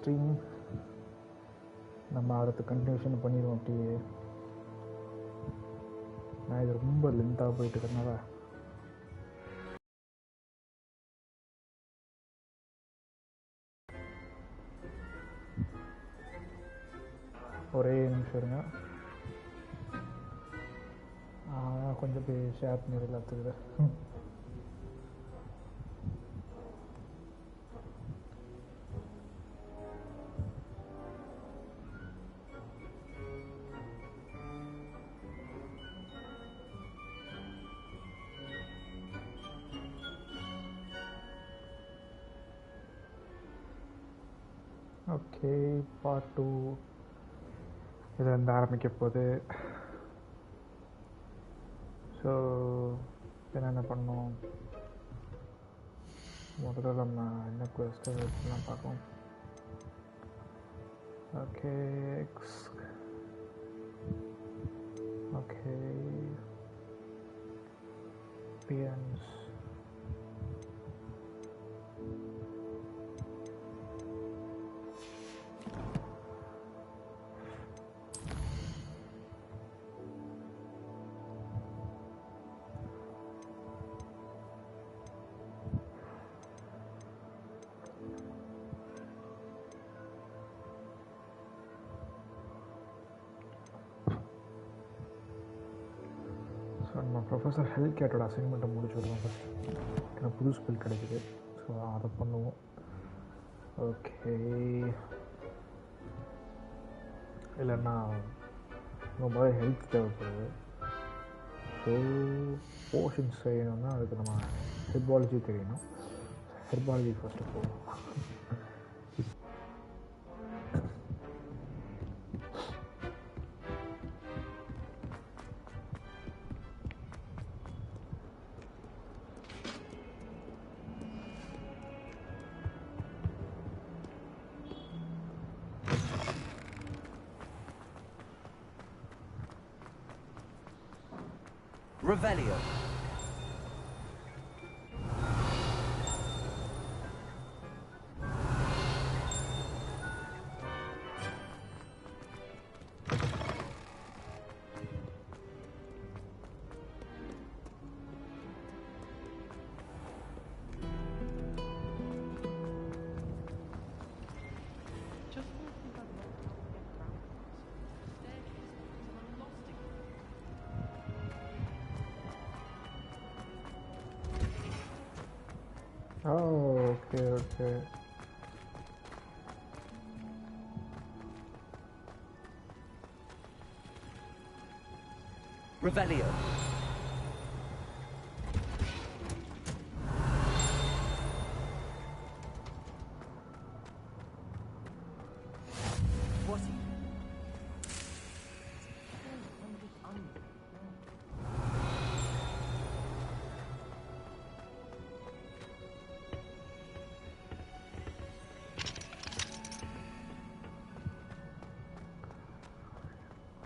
Stream நம்ம அடுத்து continuation பண்ணிடுவோம். அப்படியே நான் இது ரொம்ப லென்த்தாக போயிட்டு இருக்கனால ஒரே நிமிஷம் இருங்க. கொஞ்சம் போய் ஷேர் பண்ணி எல்லாத்துக்கு. ஓகே, Part-2 இது வந்து ஆரம்பிக்க போகுது. ஸோ என்னென்ன பண்ணோம், முதல்ல நம்ம என்ன குவெஸ்ட்லாம் பார்ப்போம். ஓகே, ஓகே பிஎன்ஸ் நம்ம ப்ரொஃபஸர் ஹெல்த் கேட்டோட அசைன்மெண்ட்டை முடிச்சு விடுவோம். ஃபஸ்ட் எனக்கு புது ஸ்பெல் கிடைக்குது, ஸோ அதை பண்ணுவோம். ஓகே, இல்லைன்னா ரொம்ப ஹெல்த் தேவைப்படுது. ஸோ போர்ஷன்ஸ் செய்யணும்னா அதுக்கு நம்ம ஹெர்பாலஜி தெரியணும். ஹெர்பாலஜி ஃபஸ்ட்டு போவோம். Revelio. Oh, okay. Revelio.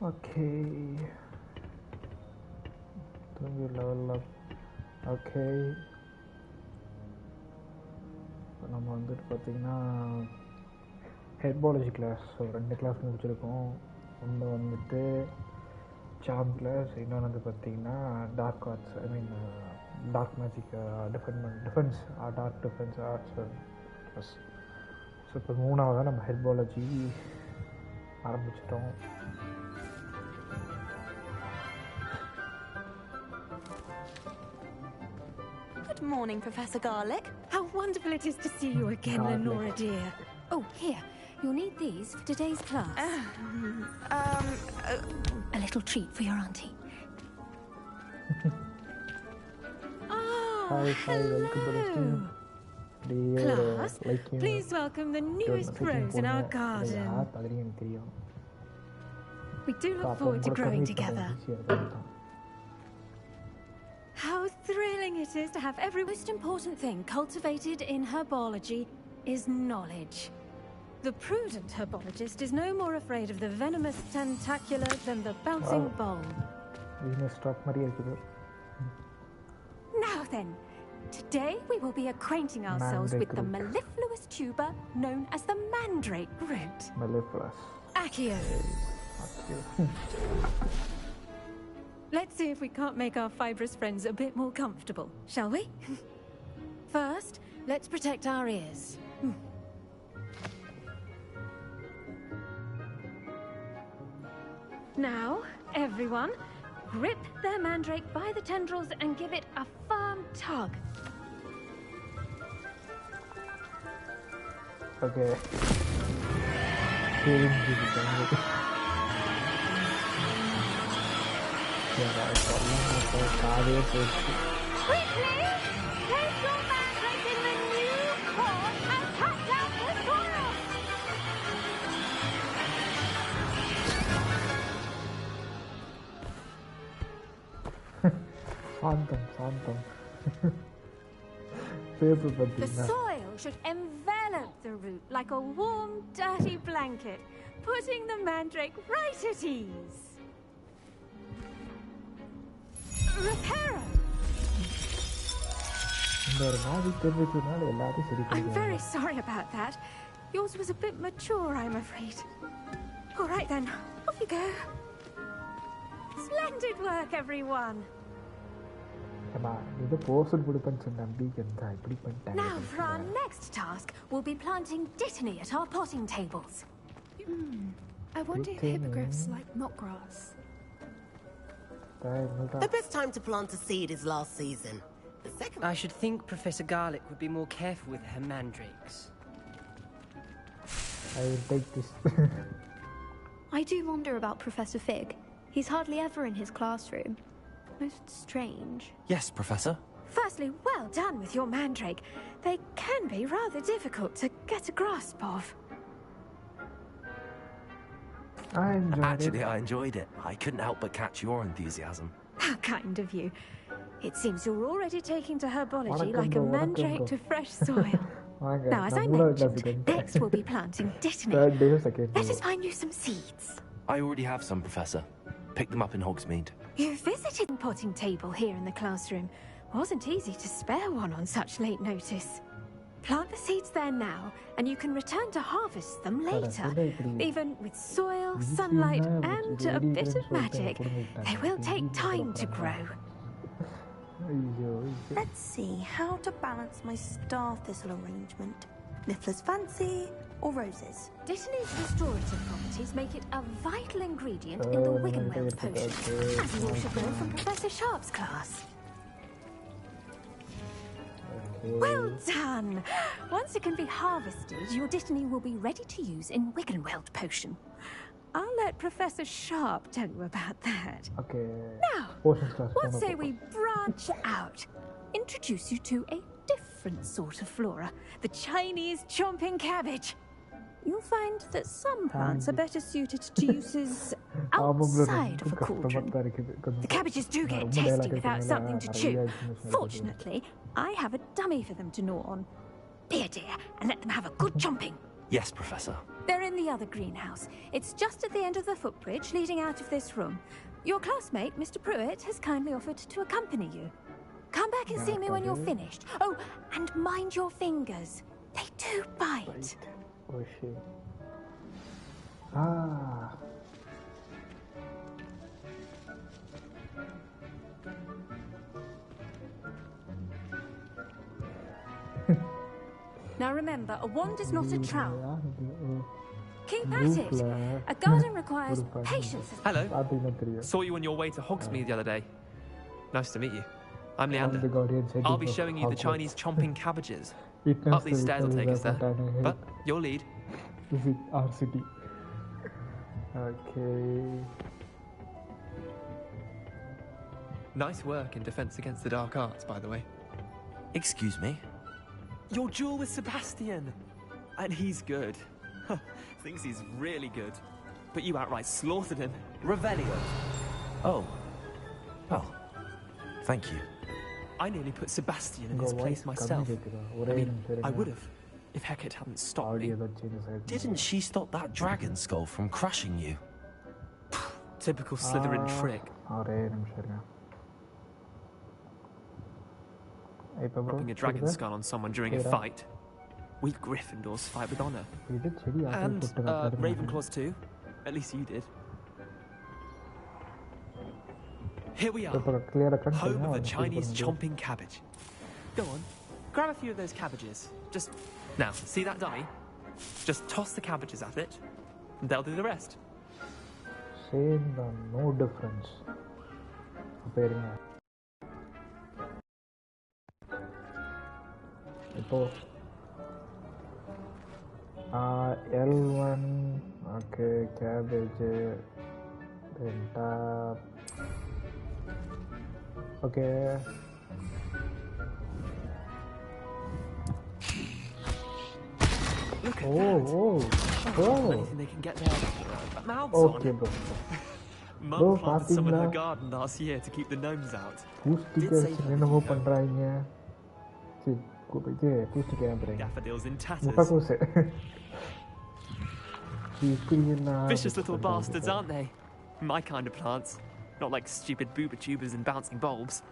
Okay. Then we level up. Okay. இப்போ நம்ம வந்துட்டு பார்த்திங்கன்னா ஹெர்பாலஜி கிளாஸ் ரெண்டு கிளாஸ் முடிச்சிருக்கோம். ஒன்று வந்துட்டு சார்ம் கிளாஸ், இன்னொன்று வந்து பார்த்திங்கன்னா dark arts, dark magic defence dark defence arts class. So இப்போ மூணாவதாக நம்ம ஹெர்பாலஜி ஆரம்பிச்சிட்டோம். Good morning, Professor Garlick. How wonderful it is to see you again, Lenora dear. Oh, here. You'll need these for today's class. A little treat for your auntie. Hi, welcome to the team. Class, please welcome the newest rose in our garden. We do look forward to growing together. How thrilling it is to have every most important thing cultivated in herbology is knowledge. The prudent herbologist is no more afraid of the venomous tentacular than the bouncing bulb. Now then, today we will be acquainting ourselves with the mellifluous venomous tuber known as the mandrake root. Mellifluous. Accio. Okay. Let's see if we can't make our fibrous friends a bit more comfortable, shall we? First, let's protect our ears. Now, everyone, grip their mandrake by the tendrils and give it a firm tug. Okay. Feeling good. Quickly! Place your mandrake in the new core and cut down the soil! Santam. The soil should envelop the root like a warm, dirty blanket, putting the mandrake right at ease. Reparo! I'm very sorry about that. Yours was a bit mature, I'm afraid. All right then, off you go. Splendid work, everyone. Now for our next task, we'll be planting dittany at our potting tables. I wonder if hippogriffs like knotgrass. The best time to plant a seed is last season. The second... I should think Professor Garlick would be more careful with her mandrakes. I will take this. I do wonder about Professor Fig. He's hardly ever in his classroom. Most strange. Yes, Professor. Firstly, well done with your mandrake. They can be rather difficult to get a grasp of. I enjoyed it. I couldn't help but catch your enthusiasm. How kind of you. It seems you're already taking to herbology like a mandrake to fresh soil. Now, as I mentioned, next we'll be planting dittany. Let us find you some seeds. I already have some, Professor. Picked them up in Hogsmeade. You visited the potting table here in the classroom. Wasn't easy to spare one on such late notice. Plant the seeds there now, and you can return to harvest them later. Even with soil, sunlight, and a bit of magic, they will take time to grow. Let's see how to balance my star thistle arrangement. Niffler's fancy or roses? Dittany's restorative properties make it a vital ingredient in the Wiggenweld potion, as you all should know from Professor Sharp's class. Well done! Once it can be harvested, your dittany will be ready to use in Wiggenweld potion. I'll let Professor Sharp tell you about that. Okay. Now, what say we branch out? Introduce you to a different sort of flora, the Chinese chomping cabbage. You'll find that some plants are better suited to uses outside of a cauldron. The cabbages do get tasty without something to chew. Fortunately, I have a dummy for them to gnaw on. Be a dear and let them have a good chomping. Yes, Professor. They're in the other greenhouse. It's just at the end of the footbridge leading out of this room. Your classmate, Mr. Pruitt, has kindly offered to accompany you. Come back and see me when you're finished. Oh, and mind your fingers. They do bite. Oh shit. Ah. Now remember, a wand is not a trowel. Keep at it. A garden requires patience. Hello. Saw you on your way to Hogsmeade the other day. Nice to meet you. I'm Leander. I'll be showing you the Chinese chomping cabbages. Up these stairs will take us there. But your lead. Visit our city. Okay. Nice work in Defense Against the Dark Arts, by the way. Excuse me? Your duel with Sebastian! And he's good. Thinks he's really good. But you outright slaughtered him. Revelio. Oh. Well, thank you. I nearly put Sebastian in his place myself. I would have, if Hecate hadn't stopped me. Didn't she stop that dragon skull from crushing you? Typical Slytherin trick. Dropping a dragon skull on someone during a fight. We Gryffindors fight with honor. And Ravenclaws too. At least you did. Here we are, home of the Chinese chomping cabbage. Go on, grab a few of those cabbages. Just, now, see that dummy? Just toss the cabbages at it, and they'll do the rest. Same, no difference. L1, okay, cabbage, then tap. Okay. Look at that. Oh. Anything they can get their mouths okay, on. bro. Mum planted some in her garden last year to keep the gnomes out. Daffodils in tatters. Vicious little bastards, aren't they? My kind of plants. Not like stupid booba tubers and bouncing bulbs.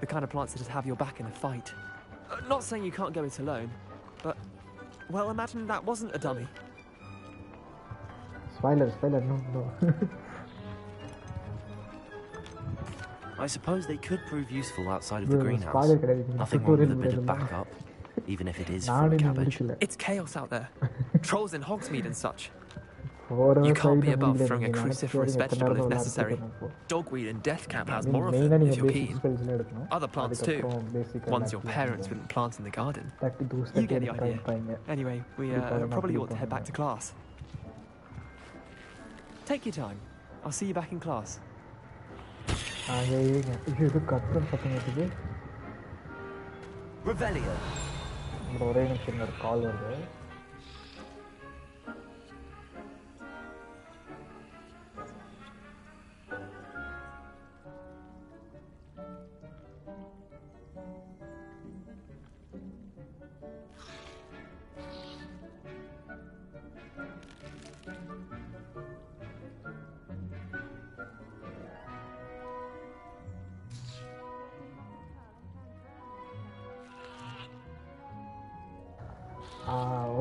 The kind of plants that just have your back in a fight. Not saying you can't go it alone, but, well, imagine that wasn't a dummy. Spoiler, no. I suppose they could prove useful outside of the greenhouse. Nothing wrong with a bit of backup, even if it is from cabbage. It's chaos out there. Trolls in Hogsmeade and such. You can't be above throwing a cruciferous vegetable if necessary. Dogweed and deathcap has more of them if you're keen. Other plants too. Ones your parents wouldn't plant in the garden. You get the idea. Anyway, we probably ought to head back to class. Take your time. I'll see you back in class. Revelio. Call வருது.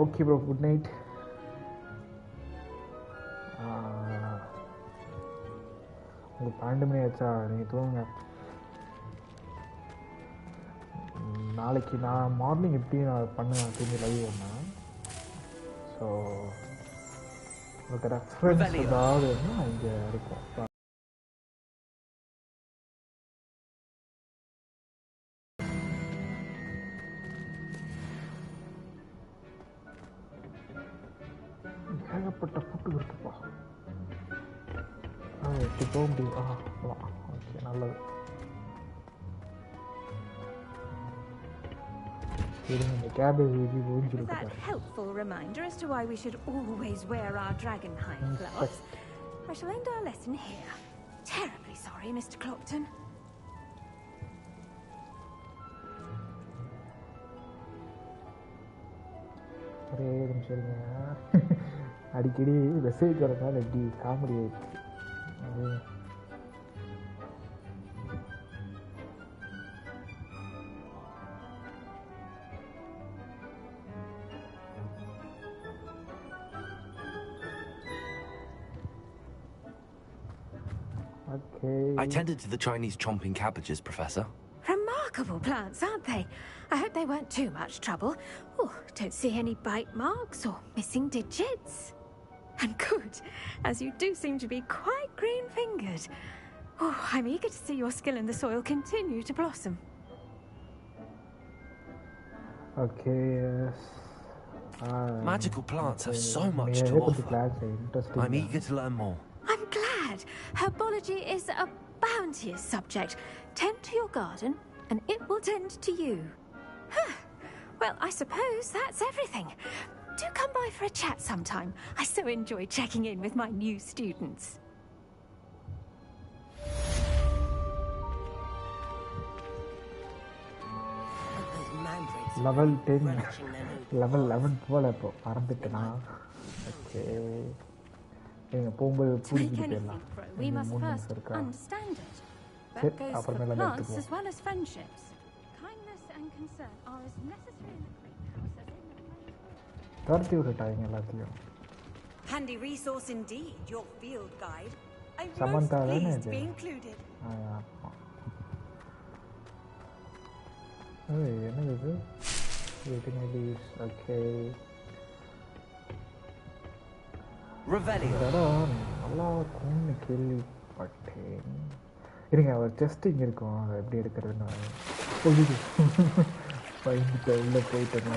Okay bro, good night. உங்களுக்கு 12 மணி ஆச்சா? நீங்கள் தூங்குங்க. நாளைக்கு நான் morning எப்படி நான் பண்ணுவேன் திரும்பி லைவ் ஒன்று. ஸோ உங்களுக்கு ரெஃபரன்ஸ் ஏதாவது இங்கே இருக்கும். ஏகப்பட்ட ஃபுட்டு இருக்குப்பா. எப்படி போக முடியும்? ஓகே, நல்லது. That helpful reminder as to why we should always wear our dragonhide gloves. I shall end our lesson here. Terribly sorry, Mr. Clopton. ஒரே நிமிஷம் அடிக்கடி மெசேஜ் வரதுனால எப்படி காமெடி ஆயிடுச்சு. I tended to the Chinese chomping cabbages, Professor. Remarkable plants, aren't they? I hope they weren't too much trouble. Oh, don't see any bite marks or missing digits. And good, as you do seem to be quite green-fingered. Oh, I'm eager to see your skill in the soil continue to blossom. Okay, yes. Magical plants have so much to offer. I'm eager to learn more. I'm glad. Herbology is a bounteous subject. Tend to your garden, and it will tend to you. Well, I suppose that's everything. Do come by for a chat sometime. I so enjoy checking in with my new students. Level 10, level 11 போல இப்போ ஆரம்பிட்டேனா? Okay, நீங்க போகும்போது புரிஞ்சுட்டு போயிடலாம். We must first understand it. That goes for plants as well as friendships. Kindness and concern are as necessary in the greenhouse as in the playground. Handy resource indeed, your field guide. I'm Samantha most pleased to be included. Okay. Revelio. இருங்க ஒரு testing இருக்கும் அதை எப்படி எடுக்கிறதுன்னு பயந்துட்டு உள்ளே போயிட்டேன்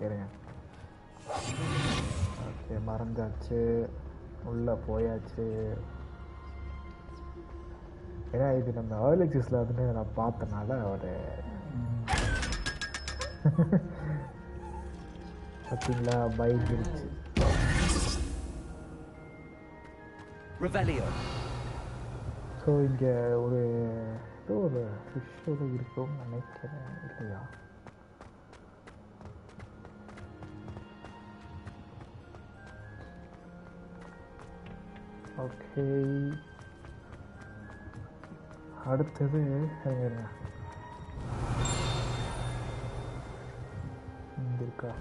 இருங்க ஓகே மறந்தாச்சு உள்ளே போயாச்சு ஏன்னா இது நம்ம ஏர்லிக்ஸில் வந்து நான் பார்த்தனால ஒரு பார்த்தீங்களா பயந்துருச்சு Revelio. ஸோ இங்கே ஒரு ஏதோ ஒரு ஃபிஷ்ஷோடு இருக்கும்னு நினைக்கிறேன் இல்லையா ஓகே அடுத்தது இங்கே இருக்கா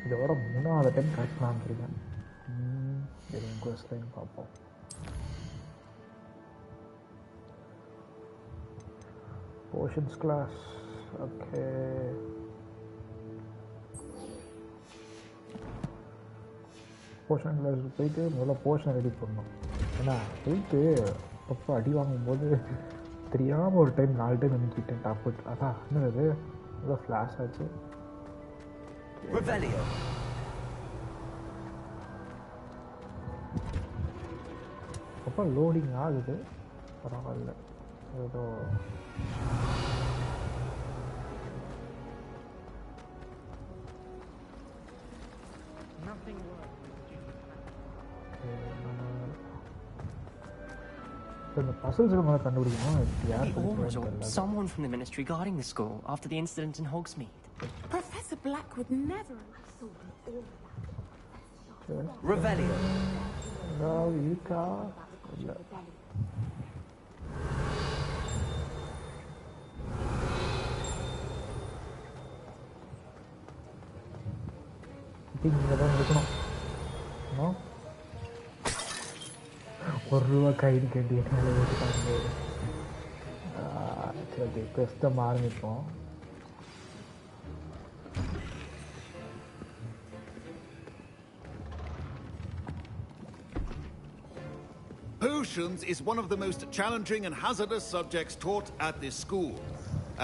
இதோட 3வது டைம் கட்டலான்னு இருக்கேன் கொஸ்டின் பார்ப்போம் portions class okay portion class போயிட்டு முதல்ல போர்ஷன் ரெடி பண்ணணும் ஏன்னா போயிட்டு அப்போ அடி வாங்கும்போது தெரியாமல் ஒரு டைம் 4 டைம் நினைக்கிட்டேன் டாப் அதான் என்னது நல்லா ஃப்ளாஷ் ஆச்சு அப்போ லோடிங் ஆகுது பரவாயில்ல ஏதோ இந்த பசில்ஸ் நம்ம கண்டுபிடிக்கணும் யார் someone from the ministry guarding the school after the incident in Hogsmeade. Professor Black would never have thought all about Revelio. இருக்கா இல்லை இங்கே தான் இருக்கணும் ₹1 கைடு கட்டி வச்சுட்டாங்க சரி பெஸ்ட்டை ஆரம்பிப்போம் Potions is one of the most challenging and hazardous subjects taught at this school.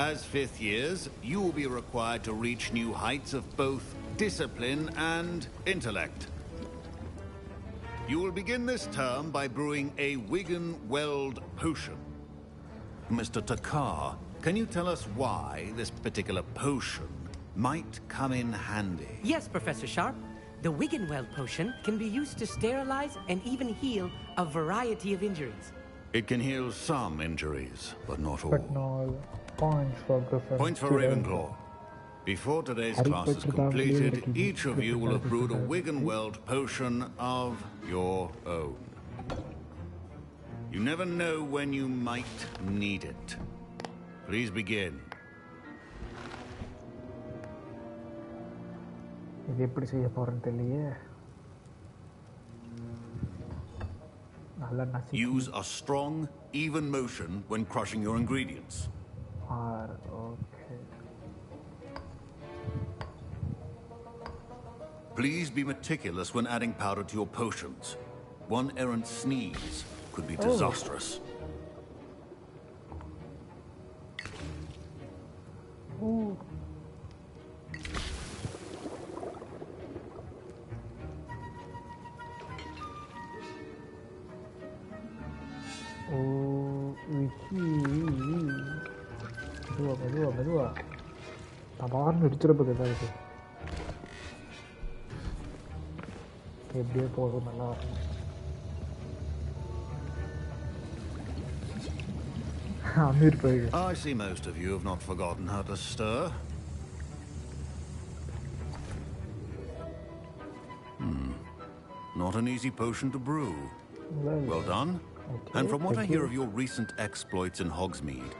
As 5th years, you will be required to reach new heights of both discipline and intellect. You will begin this term by brewing a Wigan-Weld potion. Mr. Takar, can you tell us why this particular potion might come in handy? Yes, Professor Sharp. The Wigan-Weld potion can be used to sterilize and even heal a variety of injuries. It can heal some injuries, but not all. But no points for Griffin. Points for Ravenclaw. Before today's class is completed, each of you will have brewed a Wigan-Weld potion of your own. You never know when you might need it. Please begin. இது எப்படி செய்ய போறேன்னு தெரியலையே Use a strong, even motion when crushing your ingredients. Okay. Please be meticulous when adding powder to your potions. One errant sneeze could be disastrous. Ooh. மெதுவா நான் பாருன்னு அடிச்சிடப்போது தான் இருக்கு எப்படியே போகும் நல்லா அமீர் போயிடு I see most of you have not forgotten how to stir. Not an easy potion to brew. Well done. Okay, and from what I hear of your recent exploits in Hogsmeade,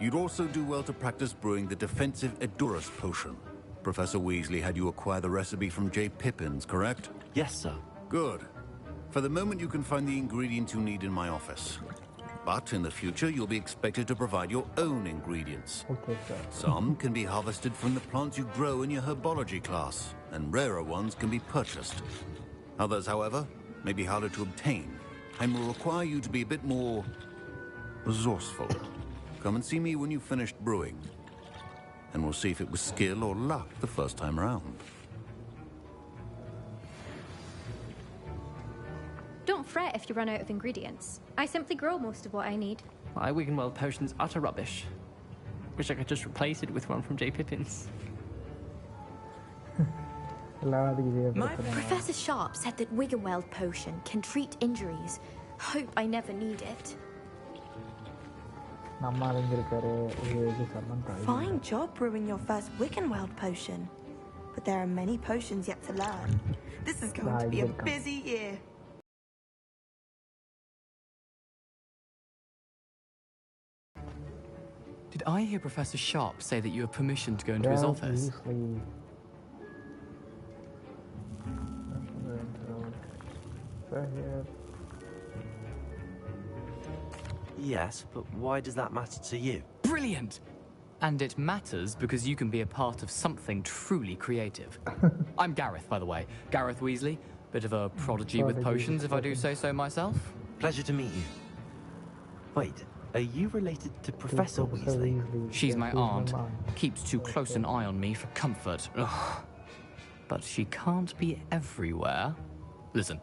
You'd also do well to practice brewing the defensive Edurus potion. Professor Weasley had you acquire the recipe from J. Pippin's, correct? Yes, sir. Good. For the moment, you can find the ingredients you need in my office. But in the future, you'll be expected to provide your own ingredients. Okay, sir. Some can be harvested from the plants you grow in your herbology class, and rarer ones can be purchased. Others, however, may be harder to obtain, and will require you to be a bit more resourceful. Come and see me when you've finished brewing, and we'll see if it was skill or luck the first time around. Don't fret if you run out of ingredients. I simply grow most of what I need. My Wiggenweld potion's utter rubbish. Wish I could just replace it with one from J. Pippin's. Professor Sharp said that Wiggenweld potion can treat injuries. Hope I never need it. Fine job brewing your first Wiggenweld potion. But there are many potions yet to learn. This is going to be a busy year. Did I hear Professor Sharp say that you have permission to go into his office? Yes, but why does that matter to you? Brilliant! And it matters because you can be a part of something truly creative. I'm Gareth, by the way. Gareth Weasley. Bit of a prodigy with potions, if I do say so myself. Pleasure to meet you. Wait, are you related to Professor Weasley? She's my aunt. Keeps too close an eye on me for comfort. Ugh. But she can't be everywhere. Listen,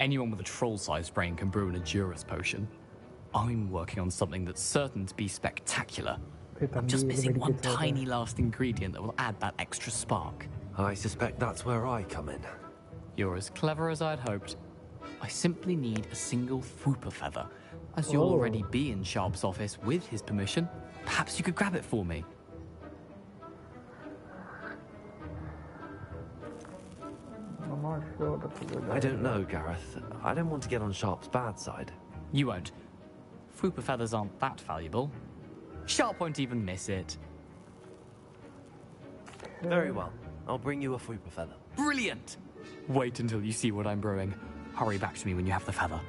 anyone with a troll-sized brain can brew an Edurus potion. I'm working on something that's certain to be spectacular. I'm just missing one tiny last ingredient that will add that extra spark. I suspect that's where I come in. You're as clever as I'd hoped. I simply need a single Fwooper feather. As you'll already be in Sharp's office with his permission, perhaps you could grab it for me. I'm not sure that's a good idea. I don't know, Gareth. I don't want to get on Sharp's bad side. You won't. Fwooper feathers aren't that valuable. Sharp won't even miss it. Very well. I'll bring you a Fwooper feather. Brilliant! Wait until you see what I'm brewing. Hurry back to me when you have the feather.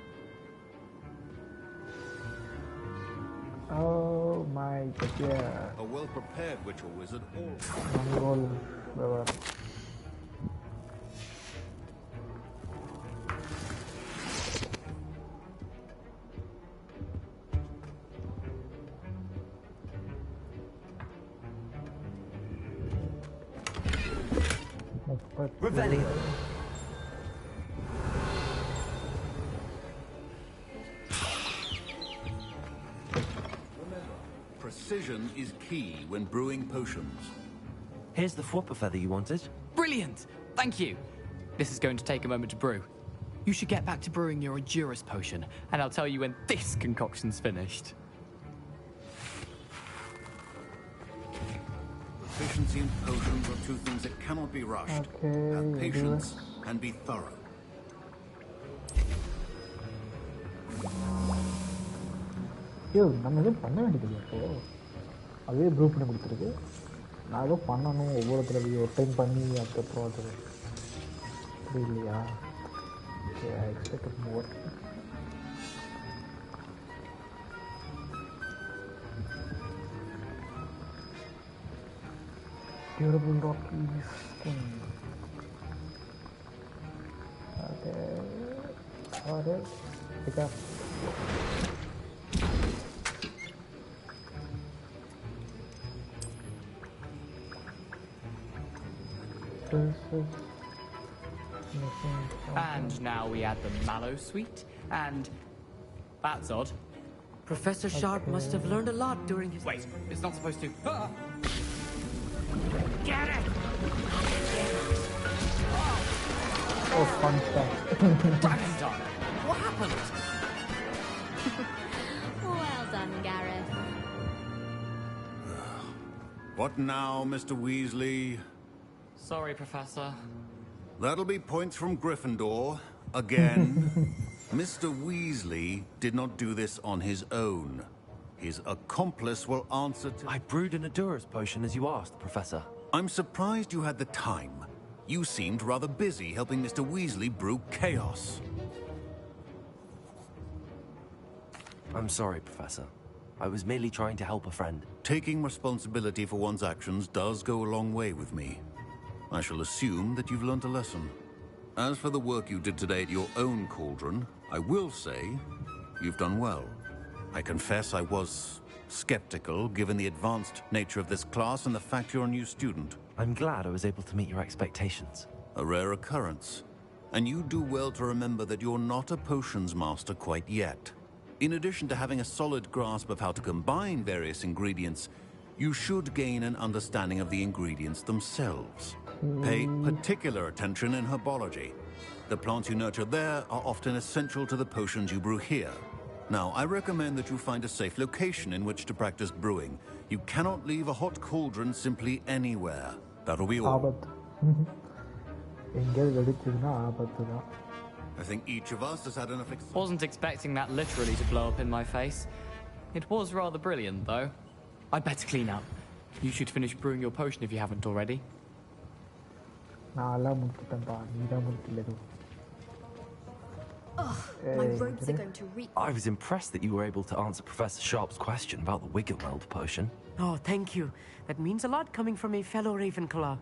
Oh my god, yeah. A well-prepared witch or wizard Revelio. Precision is key when brewing potions. Here's the Fwooper feather you wanted. Brilliant! Thank you! This is going to take a moment to brew. You should get back to brewing your Edurus potion, and I'll tell you when this concoction's finished. Efficiency and potions are two things that cannot be rushed. Okay, have patience and be thorough. ஐயோ நம்ம எதுவும் பண்ண வேண்டியது இப்போ அதே prove பண்ணி கொடுத்துருக்கு நான் ஏதோ பண்ணணும் ஒவ்வொரு தடவையும் ஒரு டைம் பண்ணி அதுக்கப்புறம் அது புரியலையா okay I expect more durable Rockies skin. Okay. Alright. Pick up. And now we add the mallow sweet, and that's odd. Professor Sharp must have learned a lot during his... Wait, it's not supposed to... Get it! Oh, fun stuff. Dragon time! What happened? Well done, Gareth. What now, Mr. Weasley? Sorry, Professor. That'll be points from Gryffindor. Again. Mr. Weasley did not do this on his own. His accomplice will answer to... I brewed an Adura's potion as you asked, Professor. I'm surprised you had the time. You seemed rather busy helping Mr. Weasley brew chaos. I'm sorry, Professor. I was merely trying to help a friend. Taking responsibility for one's actions does go a long way with me. I shall assume that you've learnt a lesson. As for the work you did today at your own cauldron, I will say you've done well. I confess I was skeptical, given the advanced nature of this class and the fact you're a new student. I'm glad I was able to meet your expectations. A rare occurrence. And you do well to remember that you're not a potions master quite yet. In addition to having a solid grasp of how to combine various ingredients, you should gain an understanding of the ingredients themselves. Pay particular attention in herbology. The plants you nurture there are often essential to the potions you brew here. Now, I recommend that you find a safe location in which to practice brewing. You cannot leave a hot cauldron simply anywhere. That'll be all. I think each of us has had enough experience. Wasn't expecting that literally to blow up in my face. It was rather brilliant, though. I'd better clean up. You should finish brewing your potion if you haven't already. My robes are going to reek. I was impressed that you were able to answer Professor Sharp's question about the Wiggenweld potion. Oh, thank you. That means a lot coming from a fellow Ravenclaw.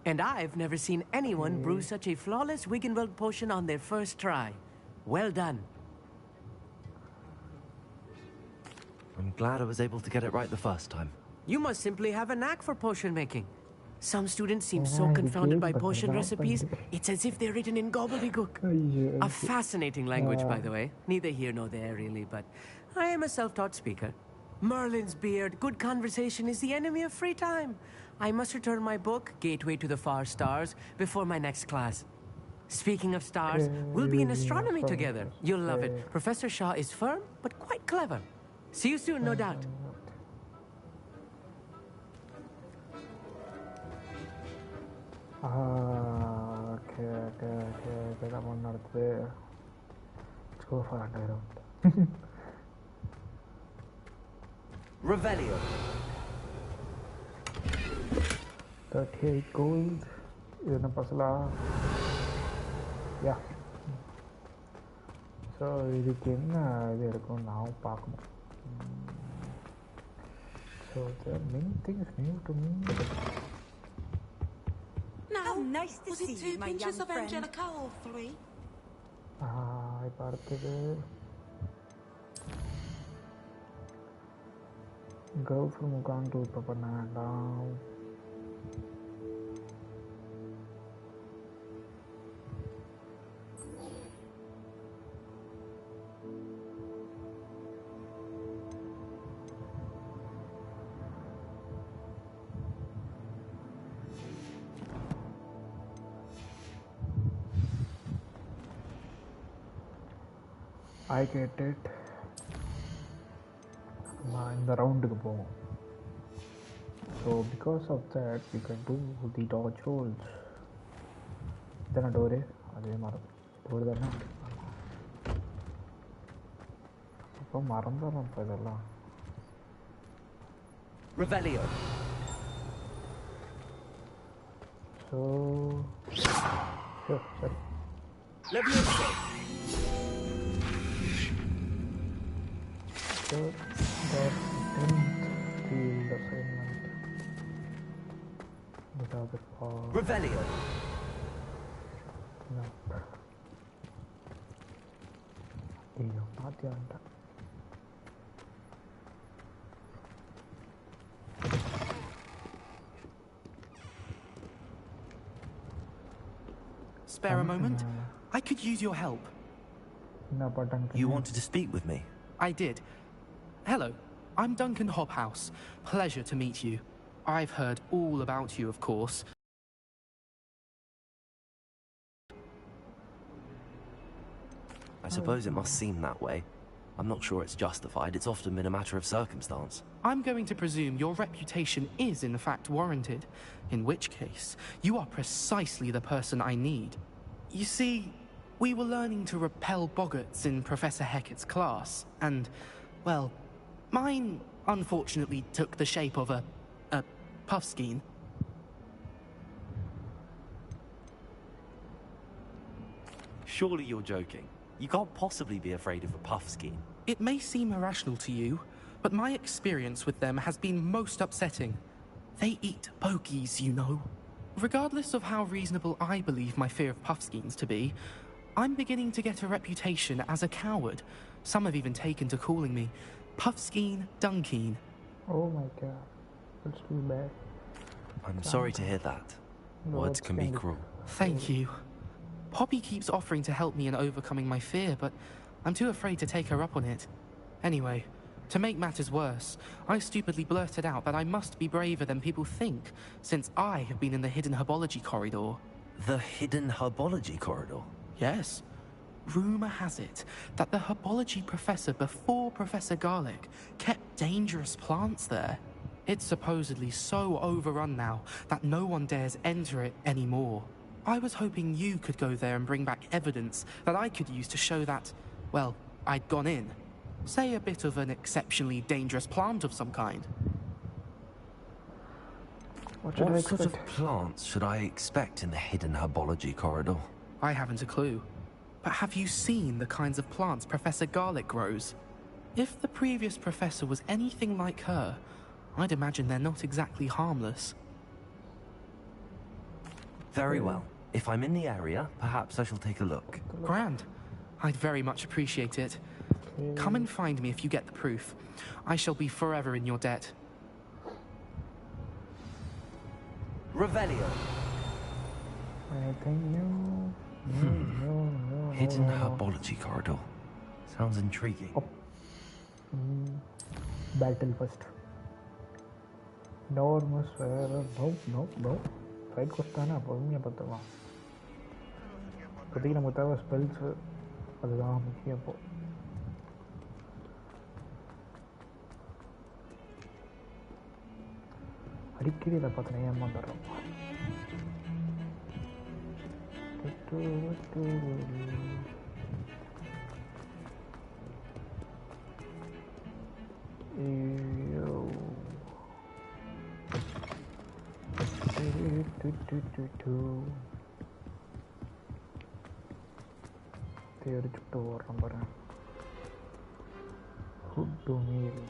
And I've never seen anyone brew such a flawless Wiggenweld potion on their first try. Well done. I'm glad I was able to get it right the first time. You must simply have a knack for potion making. Some students seem so confounded by potion recipes, it's as if they're written in gobbledygook. A fascinating language, by the way. Neither here nor there, really, but I am a self-taught speaker. Merlin's beard, good conversation is the enemy of free time. I must return my book, Gateway to the Far Stars, before my next class. Speaking of stars, we'll be in astronomy together. You'll love it. Professor Shaw is firm, but quite clever. See you soon, no doubt. Okay. That one not there. Let's go for another round. Revelio. 38 gold. This puzzle. Yeah. So this game now so there are many things new to me. Now, nice to see you, my young friend. Was it 2 pinches of Angelica or 3? I parted girl from Mukang to Papananda. I get it. In the round to go. So because of that, we can do the dodge rolls. Then a door. Door. Revelio. So sure. Leviosa. So that's field assignment without the power. Revelio. No. Not the under. Spare a moment? I could use your help. You wanted to speak with me? I did. Hello, I'm Duncan Hobhouse. Pleasure to meet you. I've heard all about you, of course. I suppose it must seem that way. I'm not sure it's justified. It's often been a matter of circumstance. I'm going to presume your reputation is in fact warranted, in which case, you are precisely the person I need. You see, we were learning to repel boggarts in Professor Hecat's class, and, well, Mine, unfortunately, took the shape of a puffskein. Surely you're joking. You can't possibly be afraid of a puffskein. It may seem irrational to you, but my experience with them has been most upsetting. They eat pokies, you know. Regardless of how reasonable I believe my fear of puffskeins to be, I'm beginning to get a reputation as a coward. Some have even taken to calling me Puffskein Dunkeen. Oh my god, that's too bad. I'm sorry to hear that. Words can be cruel. Thank you. Poppy keeps offering to help me in overcoming my fear, but I'm too afraid to take her up on it. Anyway, to make matters worse, I stupidly blurted out that I must be braver than people think, since I have been in the hidden herbology corridor. The hidden herbology corridor? Yes. Rumor has it that the herbology professor before Professor Garlic kept dangerous plants there. It's supposedly so overrun now that no one dares enter it anymore. I was hoping you could go there and bring back evidence that I could use to show that, well, I'd gone in. Say a bit of an exceptionally dangerous plant of some kind. What sort of plants should I expect in the hidden herbology corridor? I haven't a clue. But have you seen the kinds of plants Professor Garlic grows? If the previous professor was anything like her, I'd imagine they're not exactly harmless. Very well. If I'm in the area, perhaps I shall take a look. Grand. I'd very much appreciate it. Come and find me if you get the proof. I shall be forever in your debt. Revelio. Anything new? No. Hidden herbology corridor. Sounds intriguing. Battle first. Enormous. No. Fight kostana. பொறுமையா பார்த்துக்கலாம். இப்போதைக்கு நமக்கு தேவை spells. அதுதான் முக்கியம் இப்போ. அடிக்கடி இதை பார்த்து நான் ஏமாந்துடுறோம். தேடிச்சுட்டு ஓடுறோம் பாரு. Hood meal.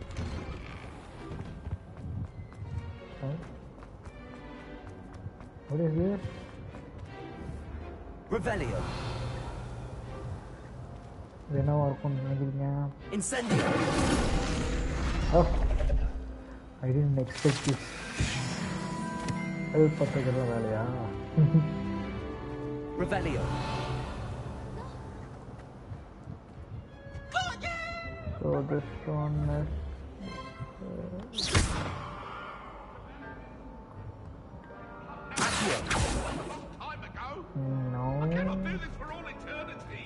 What is this? Revelio. என்னவா இருக்கும்னு நினைக்கிறீங்க? Incendio. Oh, I didn't expect this. Help பண்ணுறதுலாம் வேலையா? Revelio. So this one is no. I cannot do this for all eternity.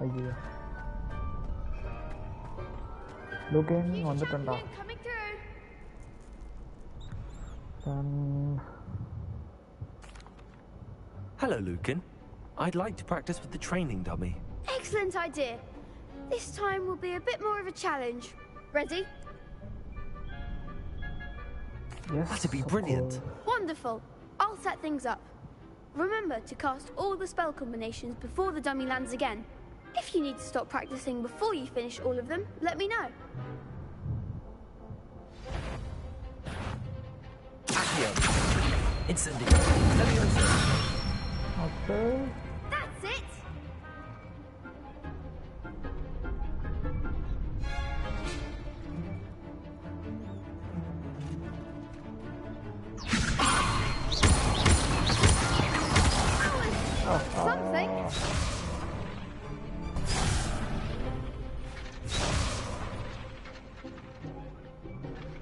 ஐயோ. Looking on the tunda. Hello, Lucan. I'd like to practice with the training dummy. Excellent idea. This time will be a bit more of a challenge. Ready? Yes. That'd be brilliant. Wonderful. I'll set things up. Remember to cast all the spell combinations before the dummy lands again. If you need to stop practicing before you finish all of them, let me know. Accio. Incendio. Leviosa. Okay. That's it. Something.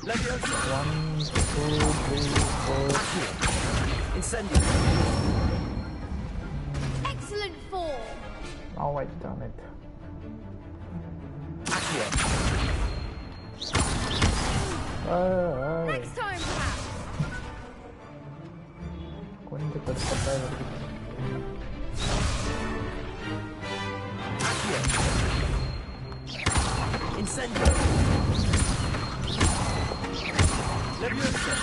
Leviosa. 1, 2, 3, 4. Accio. Incendio. Excellent form. Now I've done it. Accio. Next time, perhaps. Incendio. Leviosa.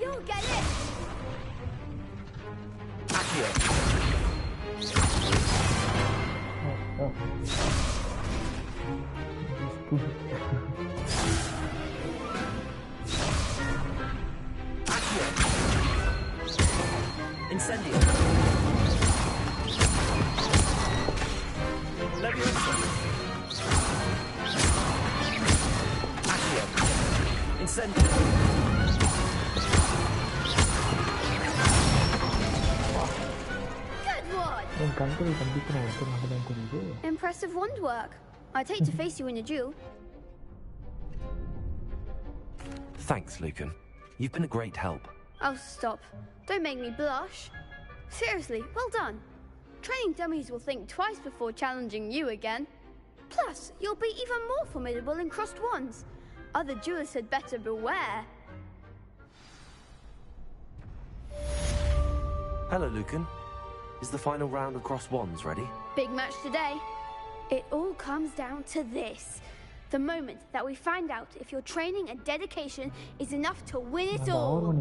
You'll get it. Accio. Accio. Incendio. Leviosa. Accio. Incendio. Good one. Impressive wand work. I'd hate to face you in a duel. Thanks, Lucan. You've been a great help. Oh, stop. Don't make me blush. Seriously, well done. Training dummies will think twice before challenging you again. Plus, you'll be even more formidable in crossed wands. Other duelists had better beware. Hello, Lucan. Is the final round of cross wands ready? Big match today. It all comes down to this. The moment that we find out if your training and dedication is enough to win it all.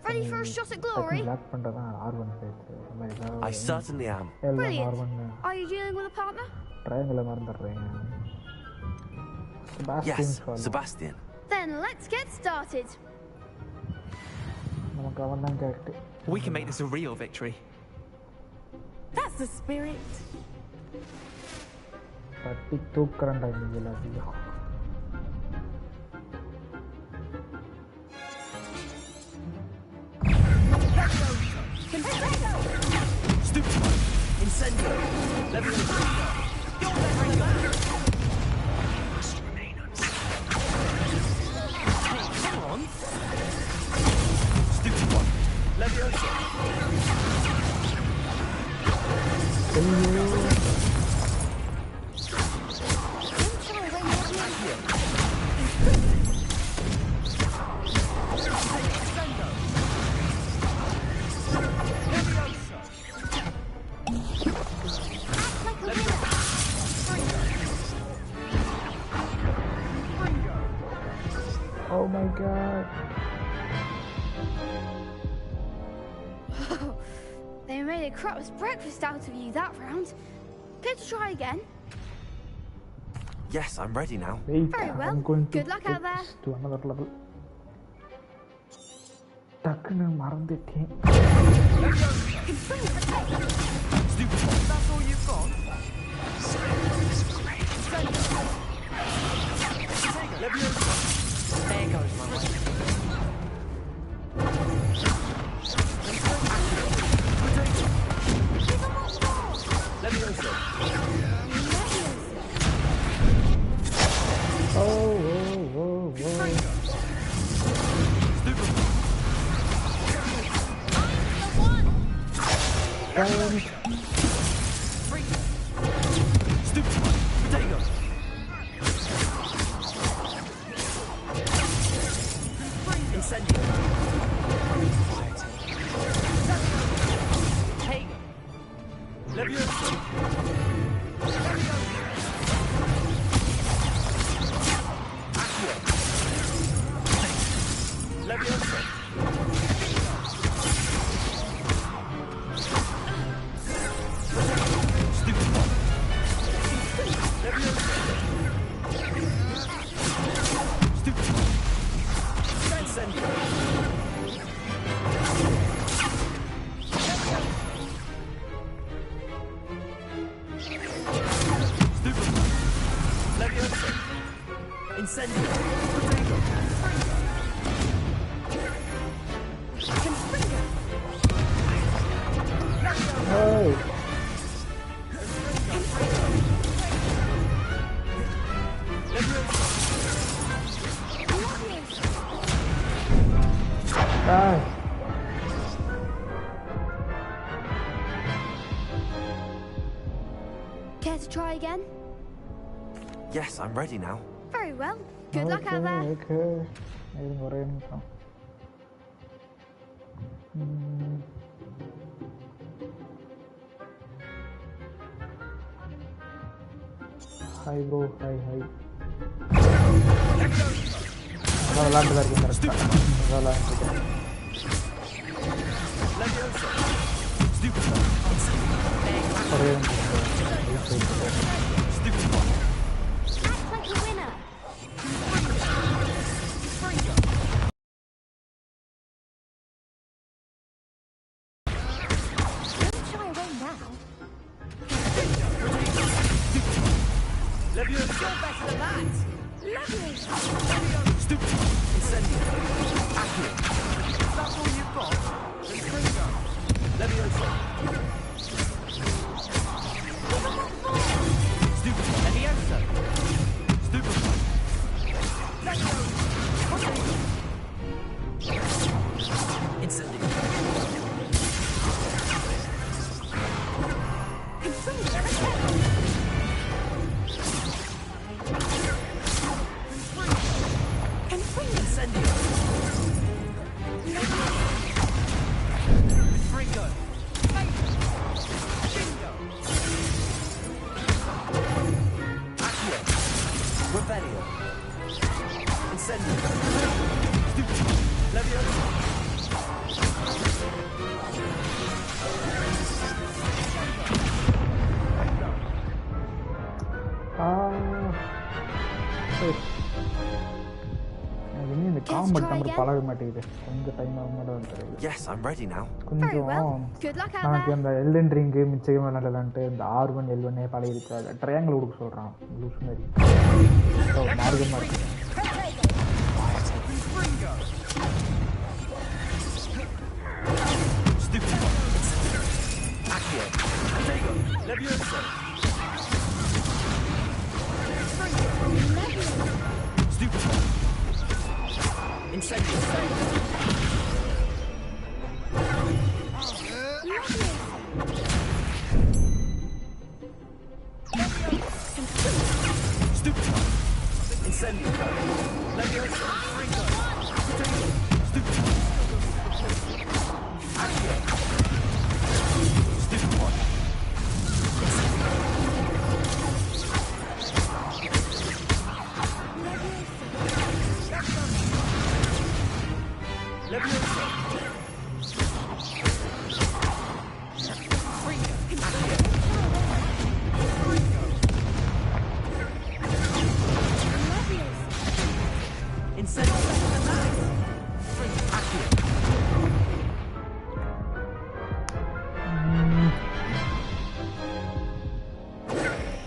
Ready for a shot at glory? I certainly am. Brilliant. Are you dealing with a partner? Yes, Sebastian. Then let's get started. We can make this a real victory. That's the spirit. Stupid. Incendio. Leviosa. Must remain unstoppable. Come on. Stupid one. Leviosa. Oh my god. They made a crap's breakfast out of you that round. Care to try again? Yes, I'm ready now. Very well. Good luck out there. To another level. டக்குன்னு மறந்துட்டேன். Stupid. That's all you've got? Leviosa. There goes my way. Leviosa. Oh. Stupid. Potato. Incendio. Potato. Leviosa. Accio. Leviosa. Stupid one. Leviosa. Stupid one. Incendio. Stupid one. Leviosa. Incendio. Potato. Oh. Care to try again? Yes, I'm ready now. Very well. Good luck out there. Okay. Hi bro, hi. Yes, I'm ready now. Very well. Good luck out there. அந்த Elton ring மிச்சம் விளையாடலான்ட்டு இந்த R1 L1 பழைய இருக்கு triangle கொடுக்க சொல்றான் loose மாதிரி மார்க்கமா இருக்கு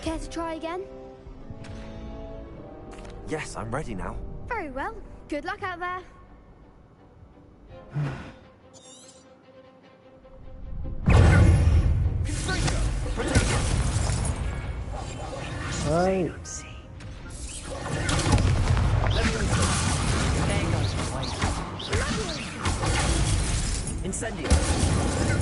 Care to try again? Yes, I'm ready now. Very well. Good luck out there. Right. Incendio.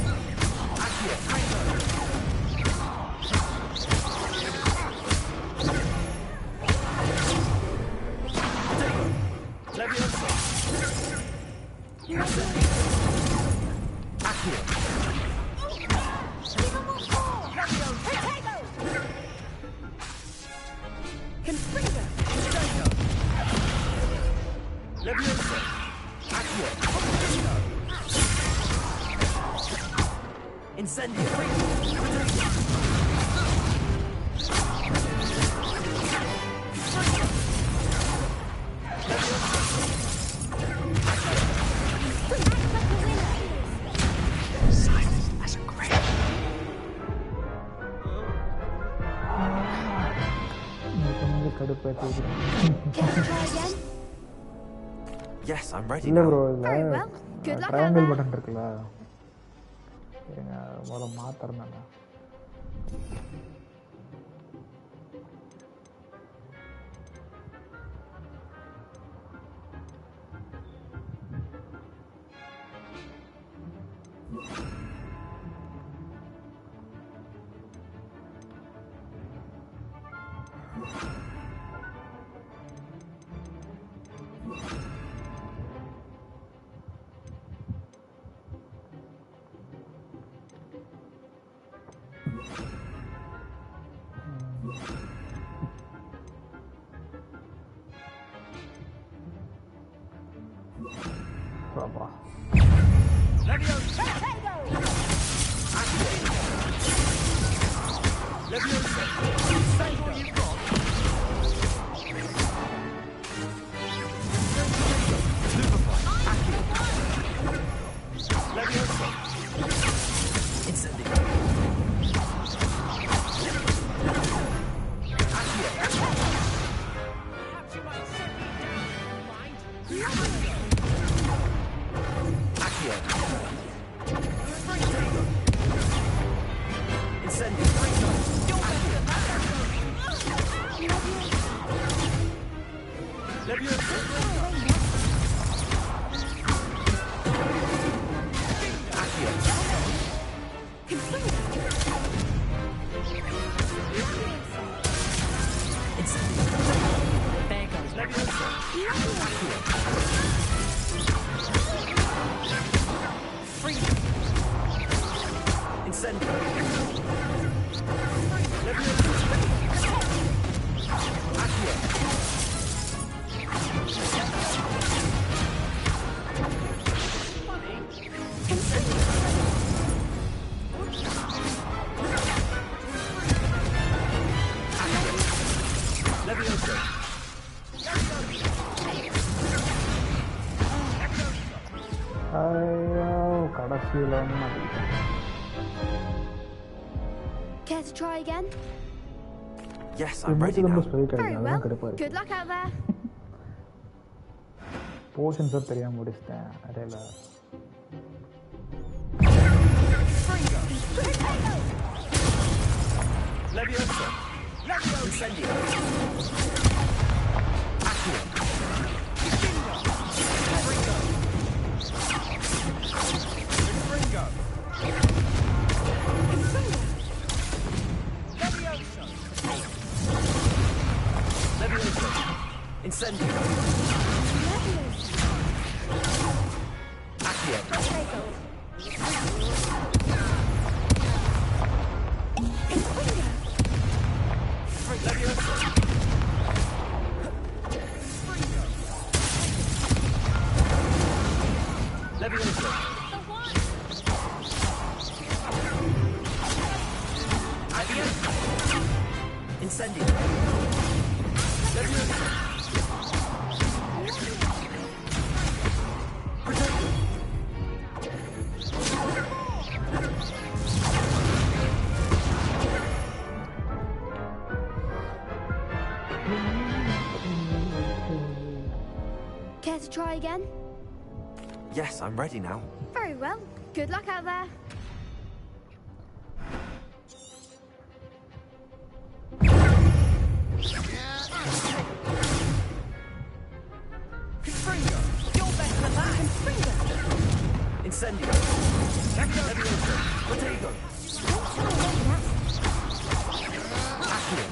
Yes, I'm ready now. now. Very well. Good luck out triangle there. button இருக்குல இருங்க முதல்ல மாத்தறேன் நான் Bravo. Care to try again? Yes, I'm ready now. Very well. Good luck out there. Potions are தெரியாம முடிச்சிட்டேன் அடேல Leviosa. Incendio. Accio. Ringo. Leviosa. Leviosa. Incendio. Accio. Leviosa. Leviosa. Addio. Incendio. Leviosa. Protector. Care to try again? Yes, I'm ready now. Very well. Good luck out there. Confringo. You're better than that. Confringo. Incendio. Leviosa. Protego. Accio.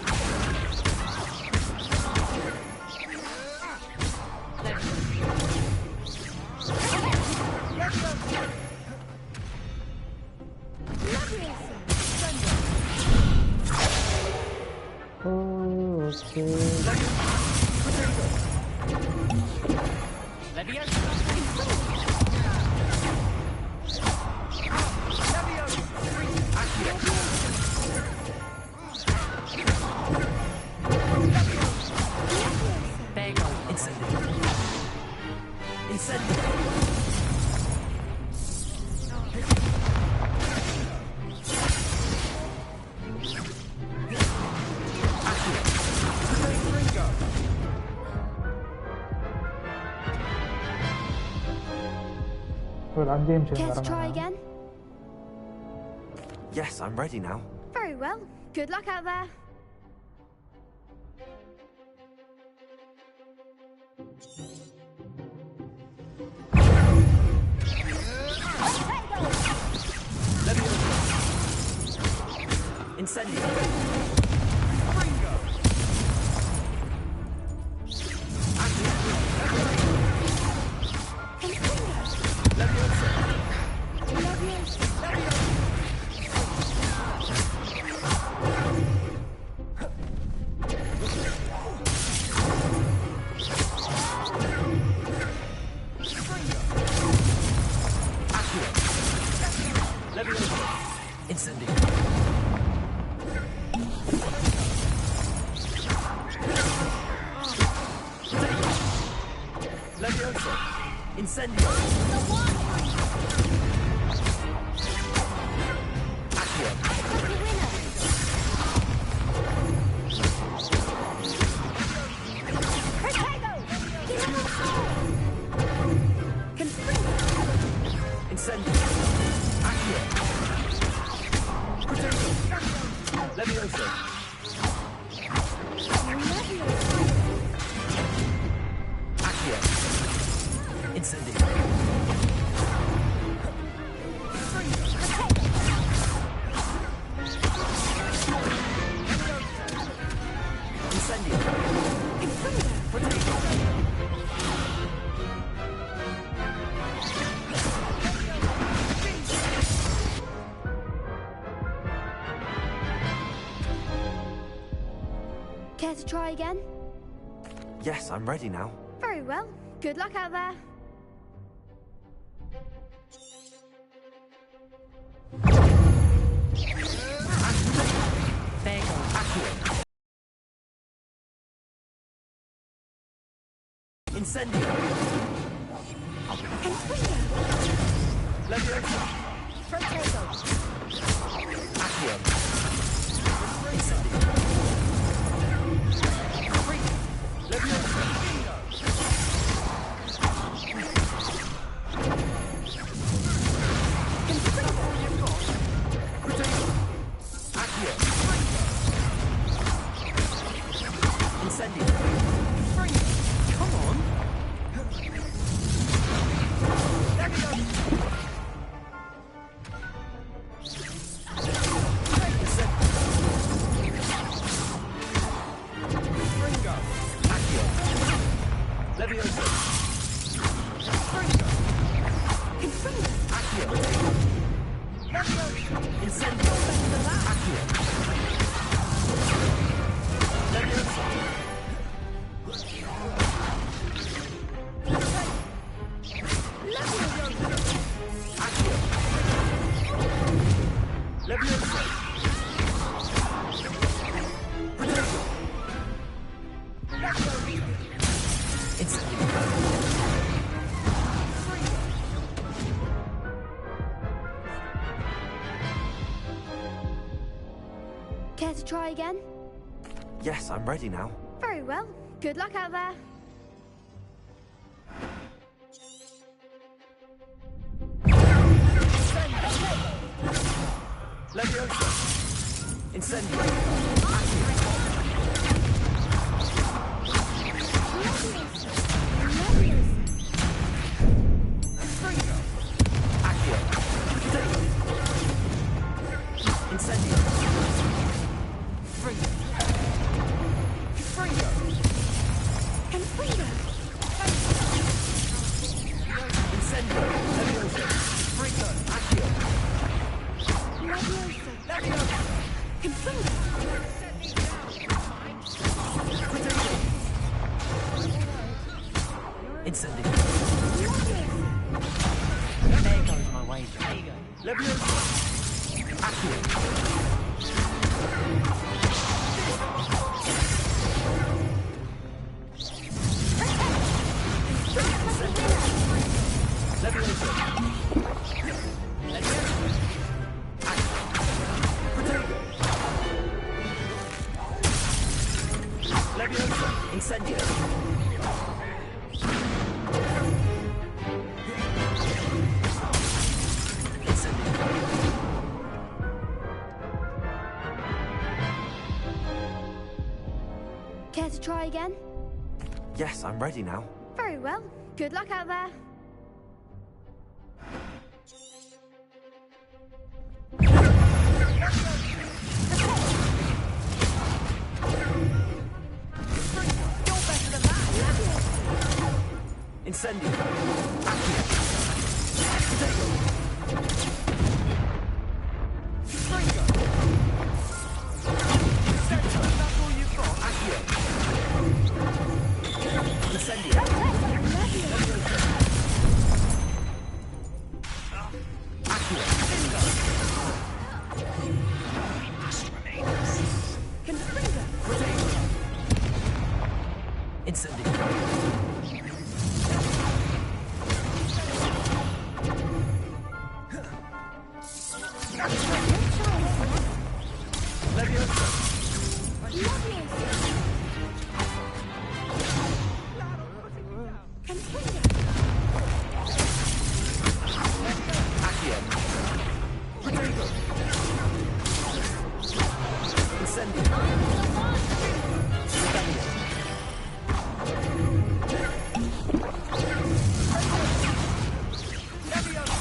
Care to try again? Yes, I'm ready now. Very well. Good luck out there. Incendio. Incendio. Levioso. Incendio. Accio. Incendio. Accio. Levioso. Accio. Incendio. Incendio. Potato. Care to try again? Yes, I'm ready now. Very well. Good luck out there. There you go. Accio. Incendio. Levioso. Potato. Accio. Incendio. Levioso. Potato. Accio. Incendio. Come on. Levioso. Accio. Incendio. Accio. Levioso. Accio. Levioso. Potato. Incendio. Care to try again? Yes, I'm ready now. Very well. Good luck out there. Levioso. Incendio. Accio. Potato. Incendio. Fringo. Incendio. Levioso. Fringo. Accio. Levioso. Potato. Incendio. There goes my wager. There you go. Levioso. Accio. Levioso. Potato. Levioso. Incendio. Care to try again? Yes, I'm ready now. Very well. Good luck out there. Incendio. Accio. Potato. Fringo. That's all you've got. Accio. Incendio. Accio.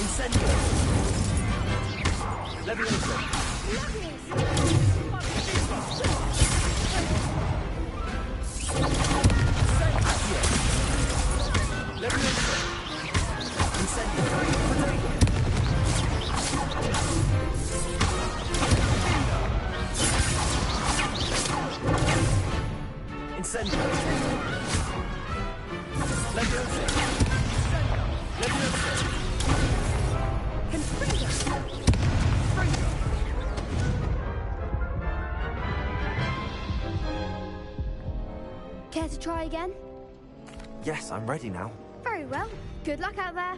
Incendio. Levioso. Accio. Levioso. Incendio. Incendio. Levioso. Levioso. Confringo. Care to try again? Yes, I'm ready now. Very well. Good luck out there.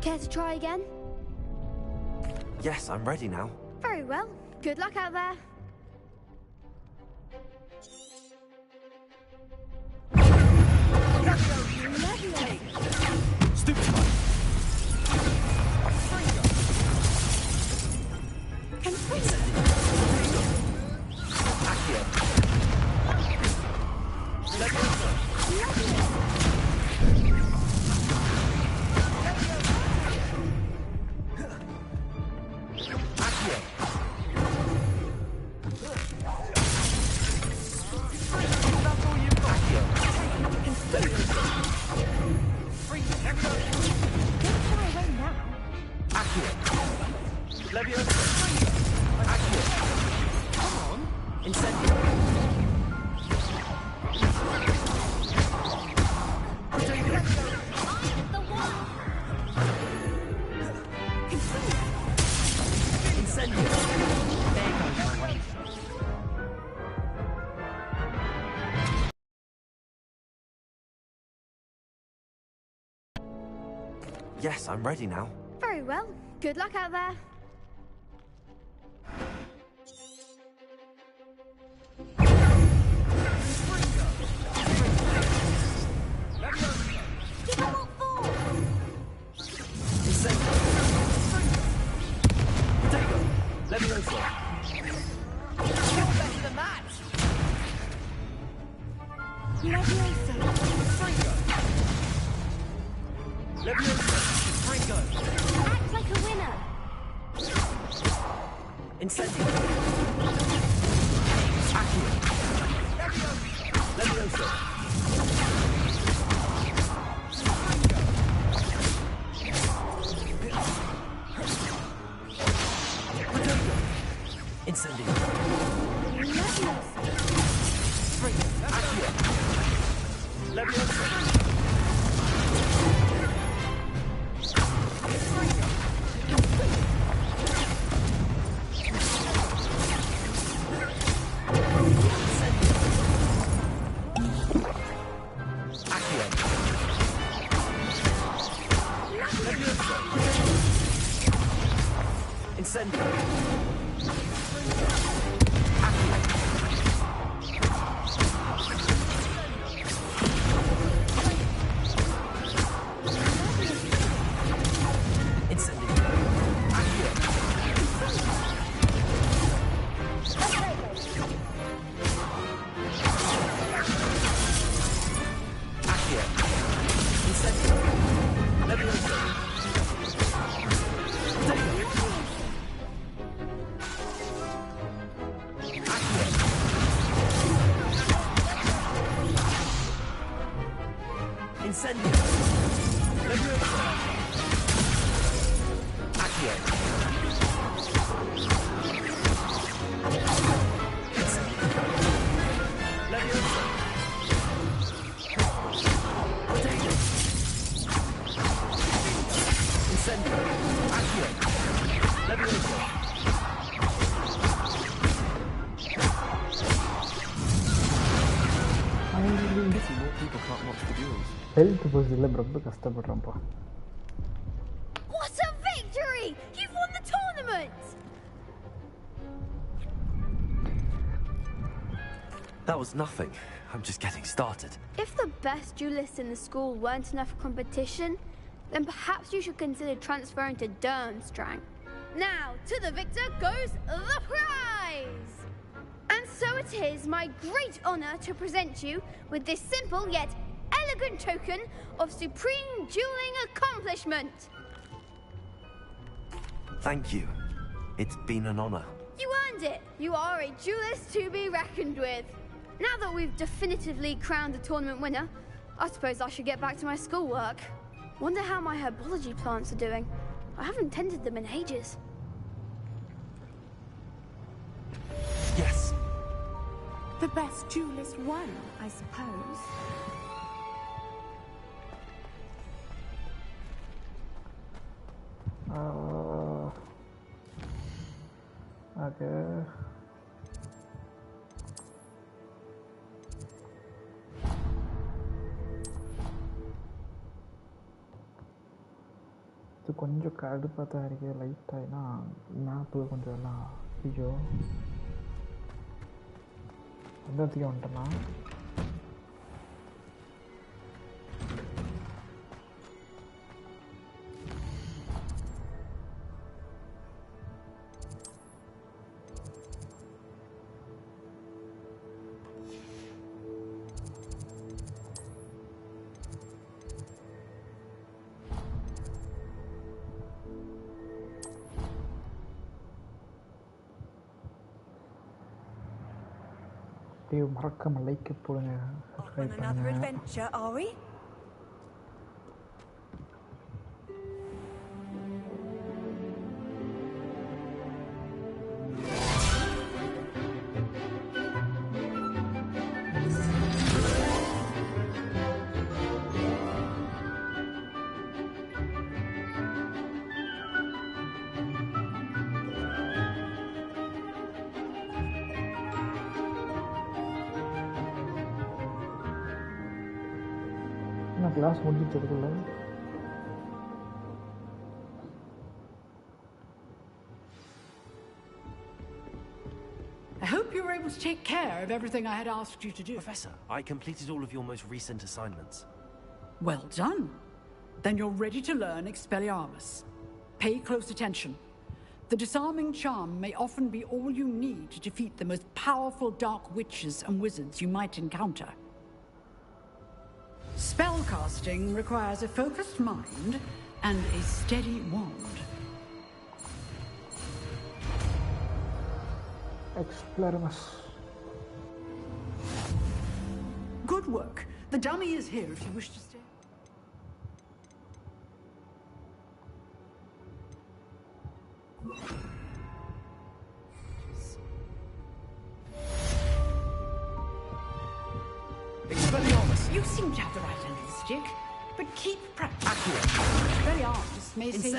Care to try again? Yes, I'm ready now. Very well. Good luck out there. Stupefy. Accio. Levioso. Yes, I'm ready now. Very well. Good luck out there. Levioso. You're better than that. Levioso. Fringo. Levioso. Fringo. Act like a winner. Incendio. Accio. Levioso. Incendio. Levioso. Accio. Levioso. Incendio. Health பொசிஷன்ல ரொம்ப கஷ்டப்படுறேன்ப்பா. What a victory! You've won the tournament! That was nothing. I'm just getting started. If the best duelists in the school weren't enough for competition, then perhaps you should consider transferring to Durmstrang. Now, to the victor goes the prize! And so it is my great honor to present you with this simple yet elegant token of supreme dueling accomplishment. Thank you. It's been an honor. You earned it. You are a duelist to be reckoned with. Now that we've definitively crowned the tournament winner, I suppose I should get back to my schoolwork. Wonder how my herbology plants are doing. I haven't tended them in ages. Yes. The best duelist won, I suppose. Okay. இது கொஞ்சம் கடுப்பாக தான் இருக்குது லைட்டாக. ஏன்னா map கொஞ்சம் எல்லாம் ஐயோ அந்த இடத்துக்கு வந்துட்டேன்னா மறக்காம லைக் போடுங்க, சப்ஸ்கிரைப் பண்ணுங்க. Adventure, are we? கிளாஸ் முடிச்சிருக்குள்ள I hope you were able to take care of everything I had asked you to do. Professor, I completed all of your most recent assignments. Well done. Then you're ready to learn Expelliarmus. Pay close attention. The disarming charm may often be all you need to defeat the most powerful dark witches and wizards you might encounter. Spellcasting requires a focused mind and a steady wand. Expelliarmus. Good work. The dummy is here if you wish to stay. Expelliarmus! You seem to have the right end of the stick, but keep practicing. Expelliarmus may say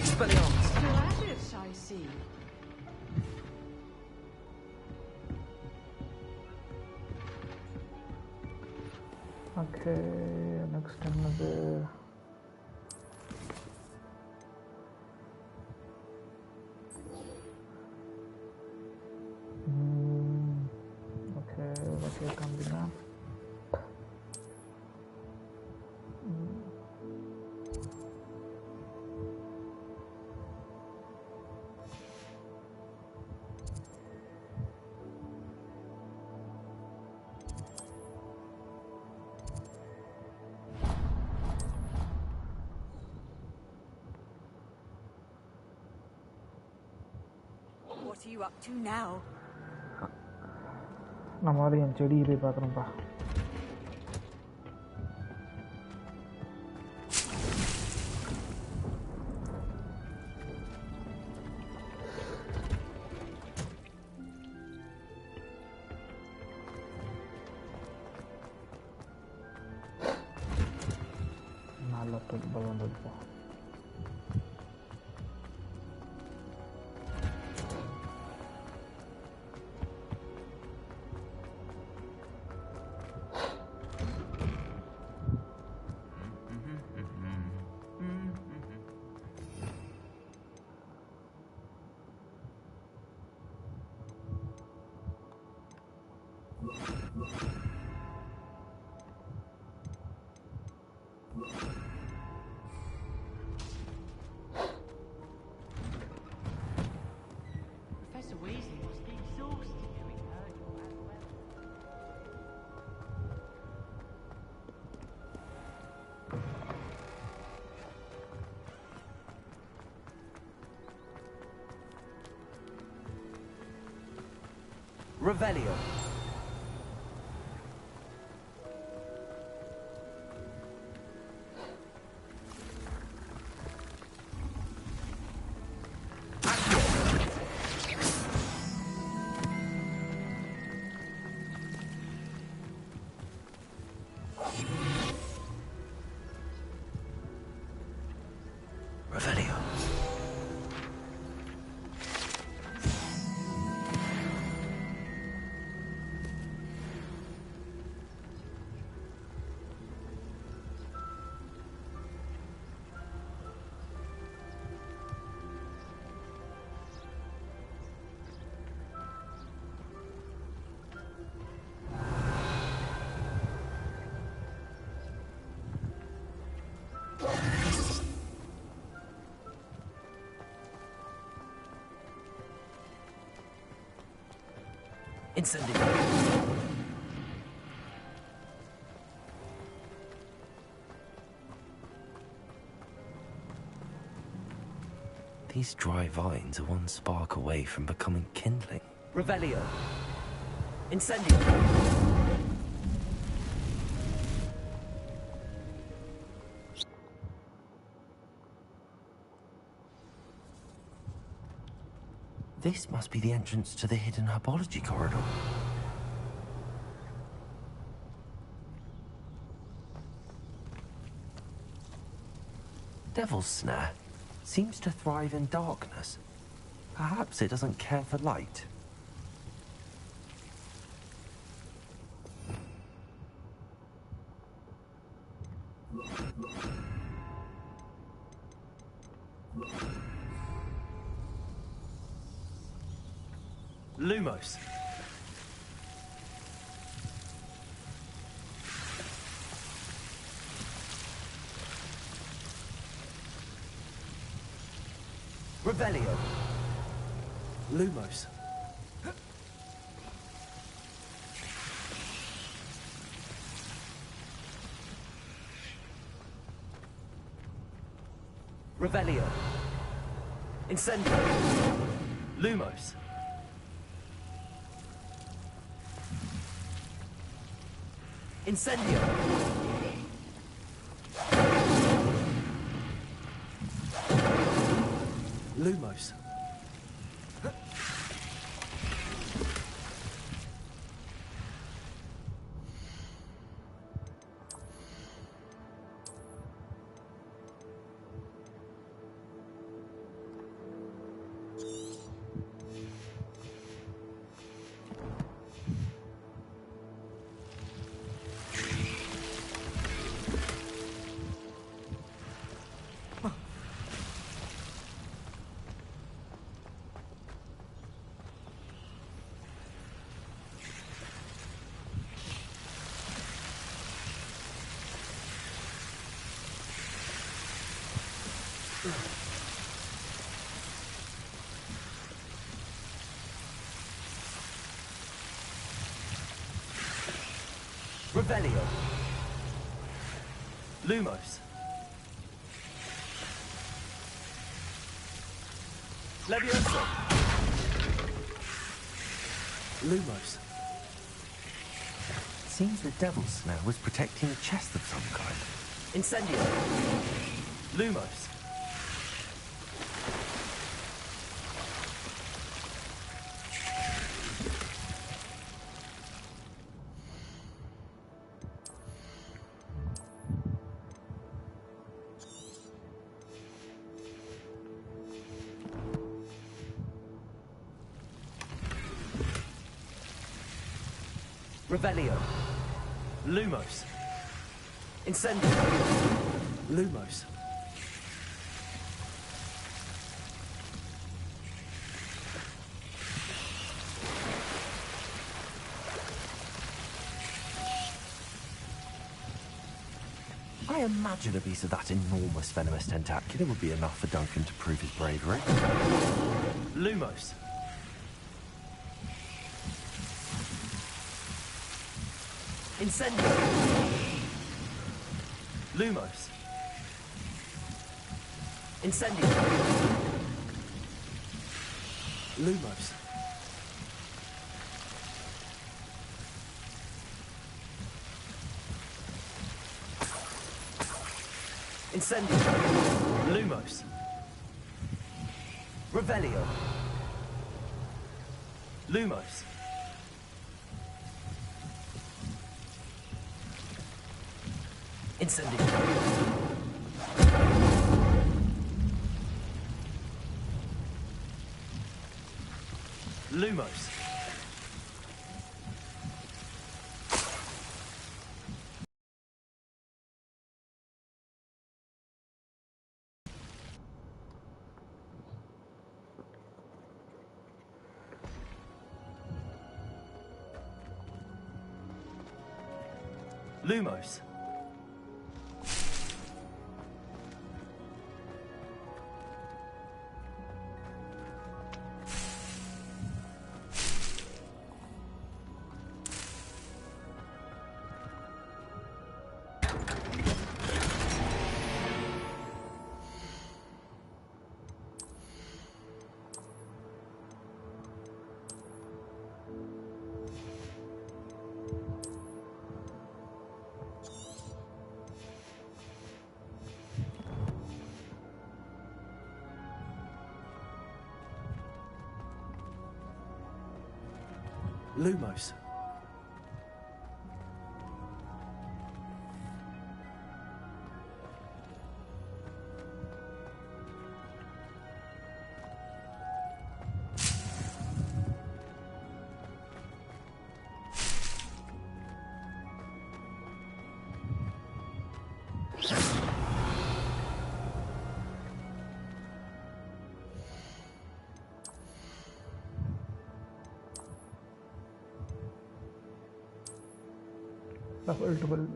Expelliarmus! Still at it, I see. Okay, next another. Okay, what's your company now? What are you up to now? நம்ம வந்து என் செடி இதை பார்க்குறோம்ப்பா. நல்ல football வந்துருப்பா. Professor Weasley must be exhausted doing her job as well. Revelio. Revelio. Incendio. These dry vines are one spark away from becoming kindling. Revelio. Incendio. This must be the entrance to the hidden herbology corridor. Devil's Snare seems to thrive in darkness. Perhaps it doesn't care for light. Lumos. Revelio. Lumos. Revelio. Incendio. Lumos. Incendio. Lumos. Revelio. Lumos. Levioso. Lumos. Seems the devil's snare was protecting a chest of some kind. Incendio. Lumos. Revelio. Lumos. Incendio. Lumos. I imagine a piece of that enormous venomous tentacular would be enough for Duncan to prove his bravery. Lumos. Incendio. Lumos. Incendio. Lumos. Incendio. Lumos. Revelio. Lumos. Incendio. Lumos. Lumos. Lumos. Double.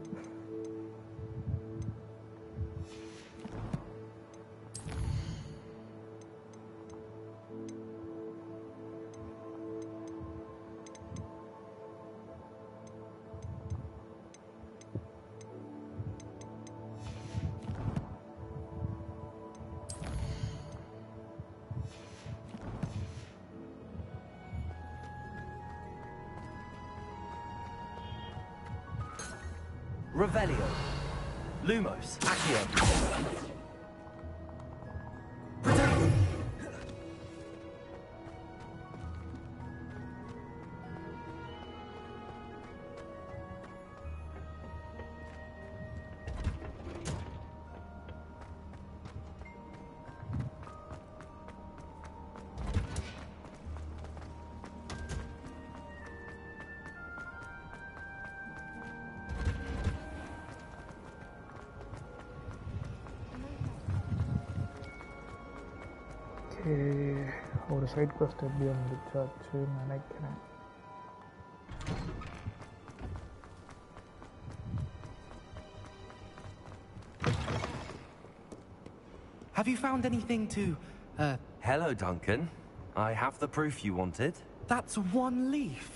Revelio. Lumos. Accio. ஒரு side quest எப்படி வந்துச்சாச்சுன்னு நினைக்கிறேன். Have you found anything to, Hello, Duncan. I have the proof you wanted. That's one leaf.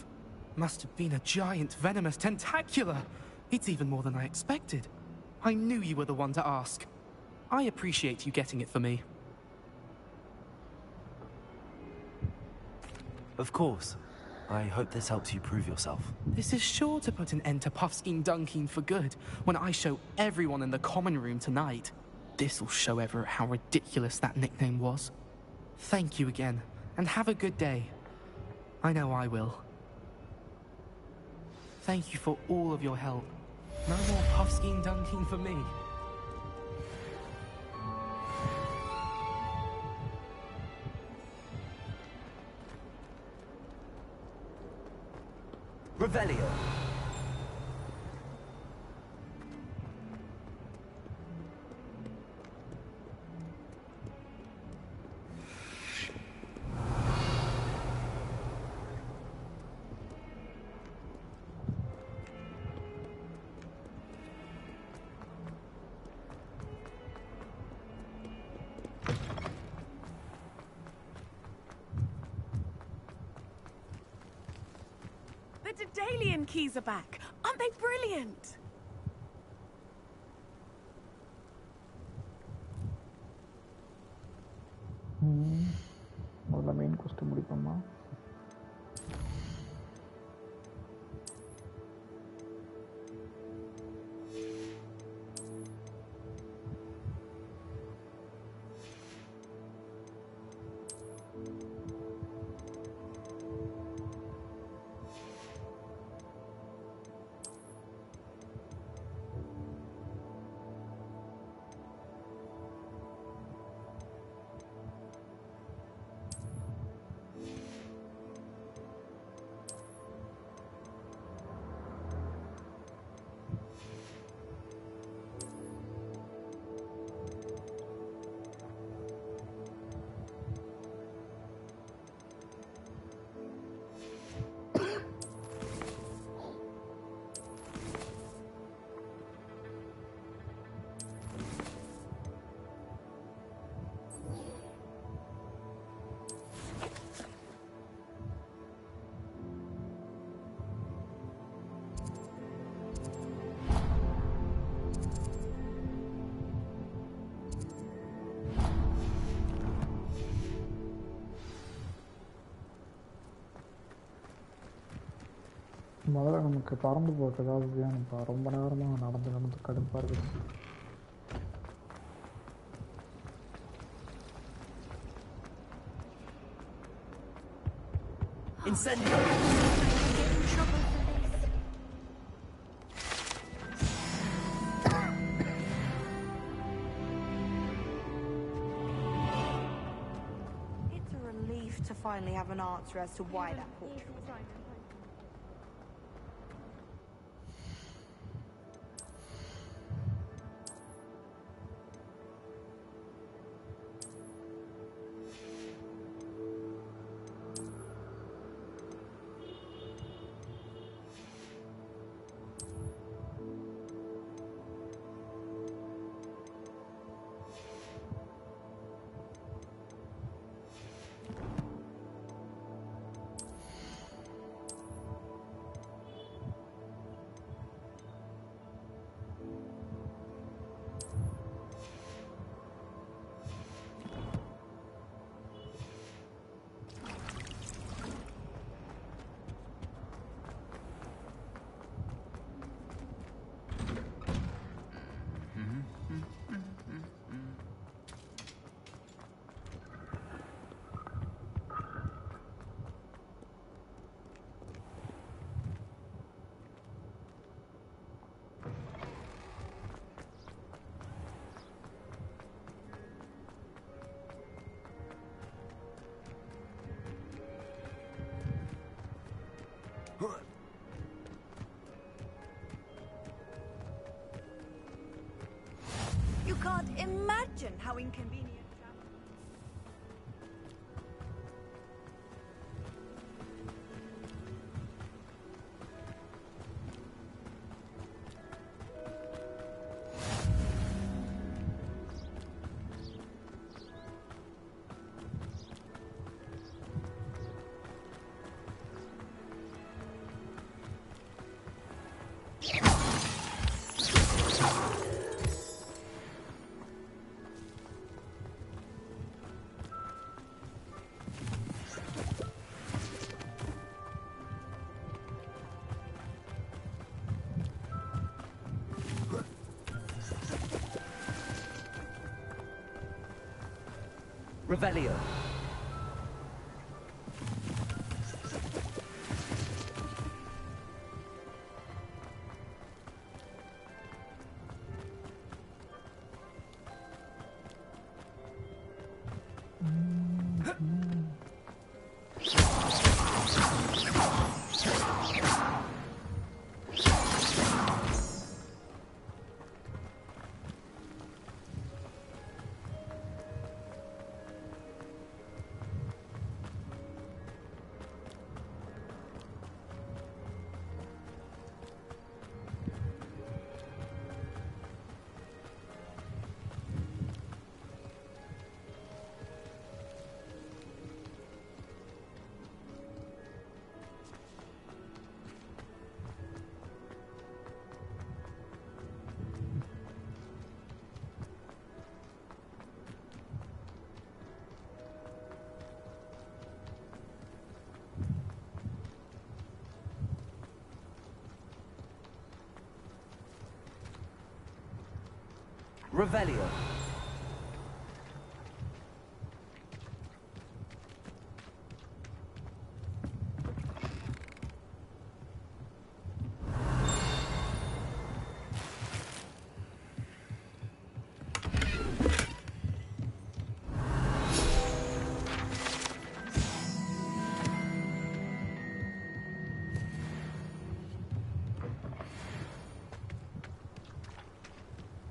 Must have been a giant venomous tentacula. It's even more than I expected. I knew you were the one to ask. I appreciate you getting it for me. Of course. I hope this helps you prove yourself. This is sure to put an end to Puffskein Dunkeen for good when I show everyone in the common room tonight. This'll show Everett how ridiculous that nickname was. Thank you again, and have a good day. I know I will. Thank you for all of your help. No more Puffskein Dunkeen for me. Revelio. The Daedalian keys are back. Aren't they brilliant? முதல்ல main கொஸ்ட் முடிப்போமா? முதல்ல நமக்கு பறந்து போட்டு ஏதாவது வேணும்ப்பா. ரொம்ப நேரமாக நடந்து கடுப்பாக இருக்குது. Incendio! It's a relief to finally have an answer as to why that portrait was You can't imagine how inconvenient. Revelio. Revelio.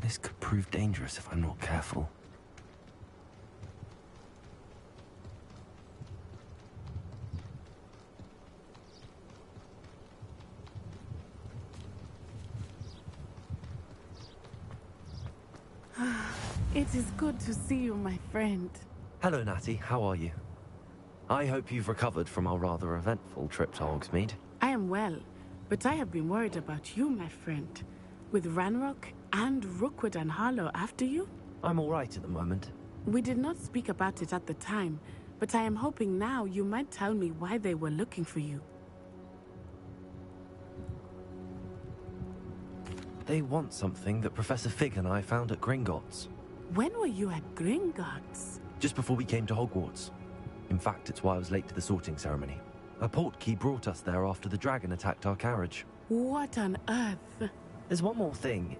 This could prove dangerous if I'm not careful. It is good to see you, my friend. Hello, Natty. How are you? I hope you've recovered from our rather eventful trip to Hogsmeade. I am well, but I have been worried about you, my friend. With Ranrock and Rookwood and Harlow after you? I'm all right at the moment. We did not speak about it at the time, but I am hoping now you might tell me why they were looking for you. They want something that Professor Fig and I found at Gringotts. When were you at Gringotts? Just before we came to Hogwarts. In fact, it's why I was late to the sorting ceremony. A portkey brought us there after the dragon attacked our carriage. What on earth? There's one more thing.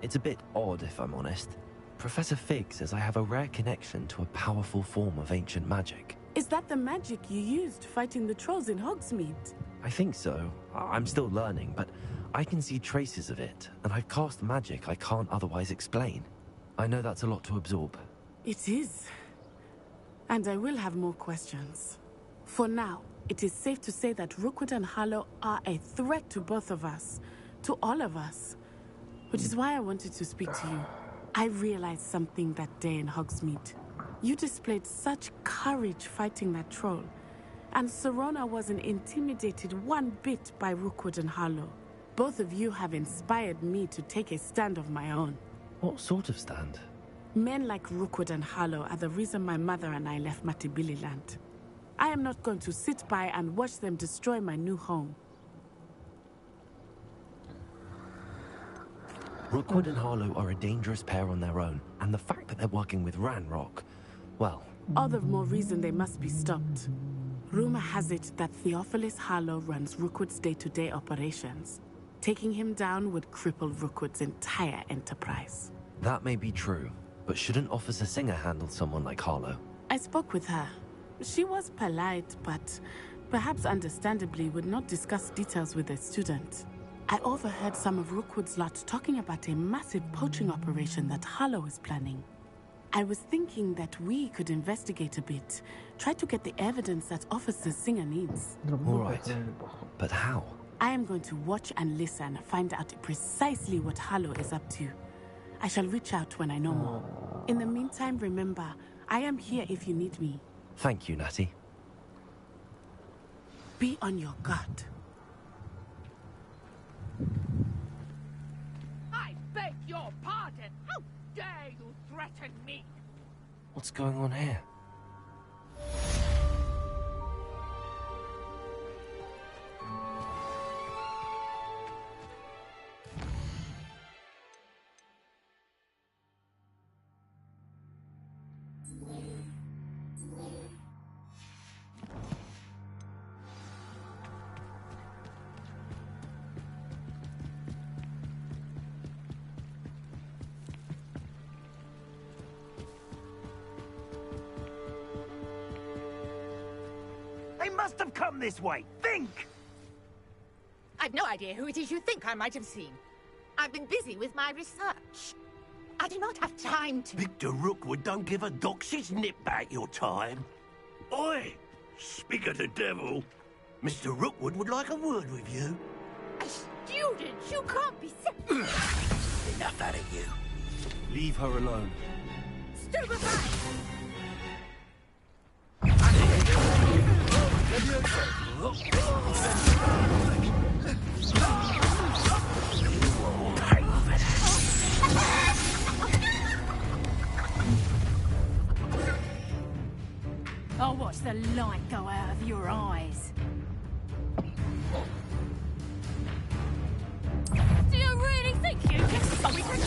It's a bit odd, if I'm honest. Professor Fig says I have a rare connection to a powerful form of ancient magic. Is that the magic you used fighting the trolls in Hogsmeade? I think so. I'm still learning, but I can see traces of it, and I've cast magic I can't otherwise explain. I know that's a lot to absorb. It is. And I will have more questions. For now, it is safe to say that Rookwood and Harlow are a threat to both of us. To all of us. Which is why I wanted to speak to you. I realized something that day in Hogsmeade. You displayed such courage fighting that troll. And Serona wasn't intimidated one bit by Rookwood and Harlow. Both of you have inspired me to take a stand of my own. What sort of stand? Men like Rookwood and Harlow are the reason my mother and I left Matibililand. I am not going to sit by and watch them destroy my new home. Rookwood and Harlow are a dangerous pair on their own, and the fact that they're working with Ranrock, well... All the more reason they must be stopped. Rumor has it that Theophilus Harlow runs Rookwood's day-to-day operations. Taking him down would cripple Rookwood's entire enterprise. That may be true, but shouldn't Officer Singer handle someone like Harlow? I spoke with her. She was polite, but perhaps understandably would not discuss details with a student. I overheard some of Rookwood's lot talking about a massive poaching operation that Harlow is planning. I was thinking that we could investigate a bit, try to get the evidence that Officer Singer needs. All right, but how? I am going to watch and listen, find out precisely what Harlow is up to. I shall reach out when I know more. In the meantime, remember, I am here if you need me. Thank you, Natty. Be on your guard. I beg your pardon. How dare you threaten me? What's going on here? must have come this way. Think! I've no idea who it is you think I might have seen. I've been busy with my research. I do not have time to... Victor Rookwood don't give a doxy's nip back your time. Oi! Speak of the devil. Mr. Rookwood would like a word with you. A student? You can't be... Enough out of you. Leave her alone. I'll watch the light go out of your eyes. Do you really think you can stop me from...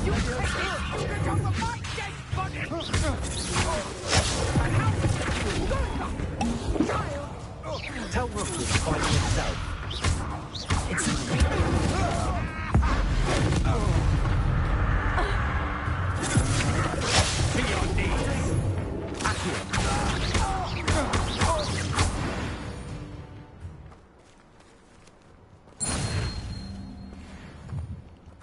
You take off of my dead body! Tell Rookwood to fight himself.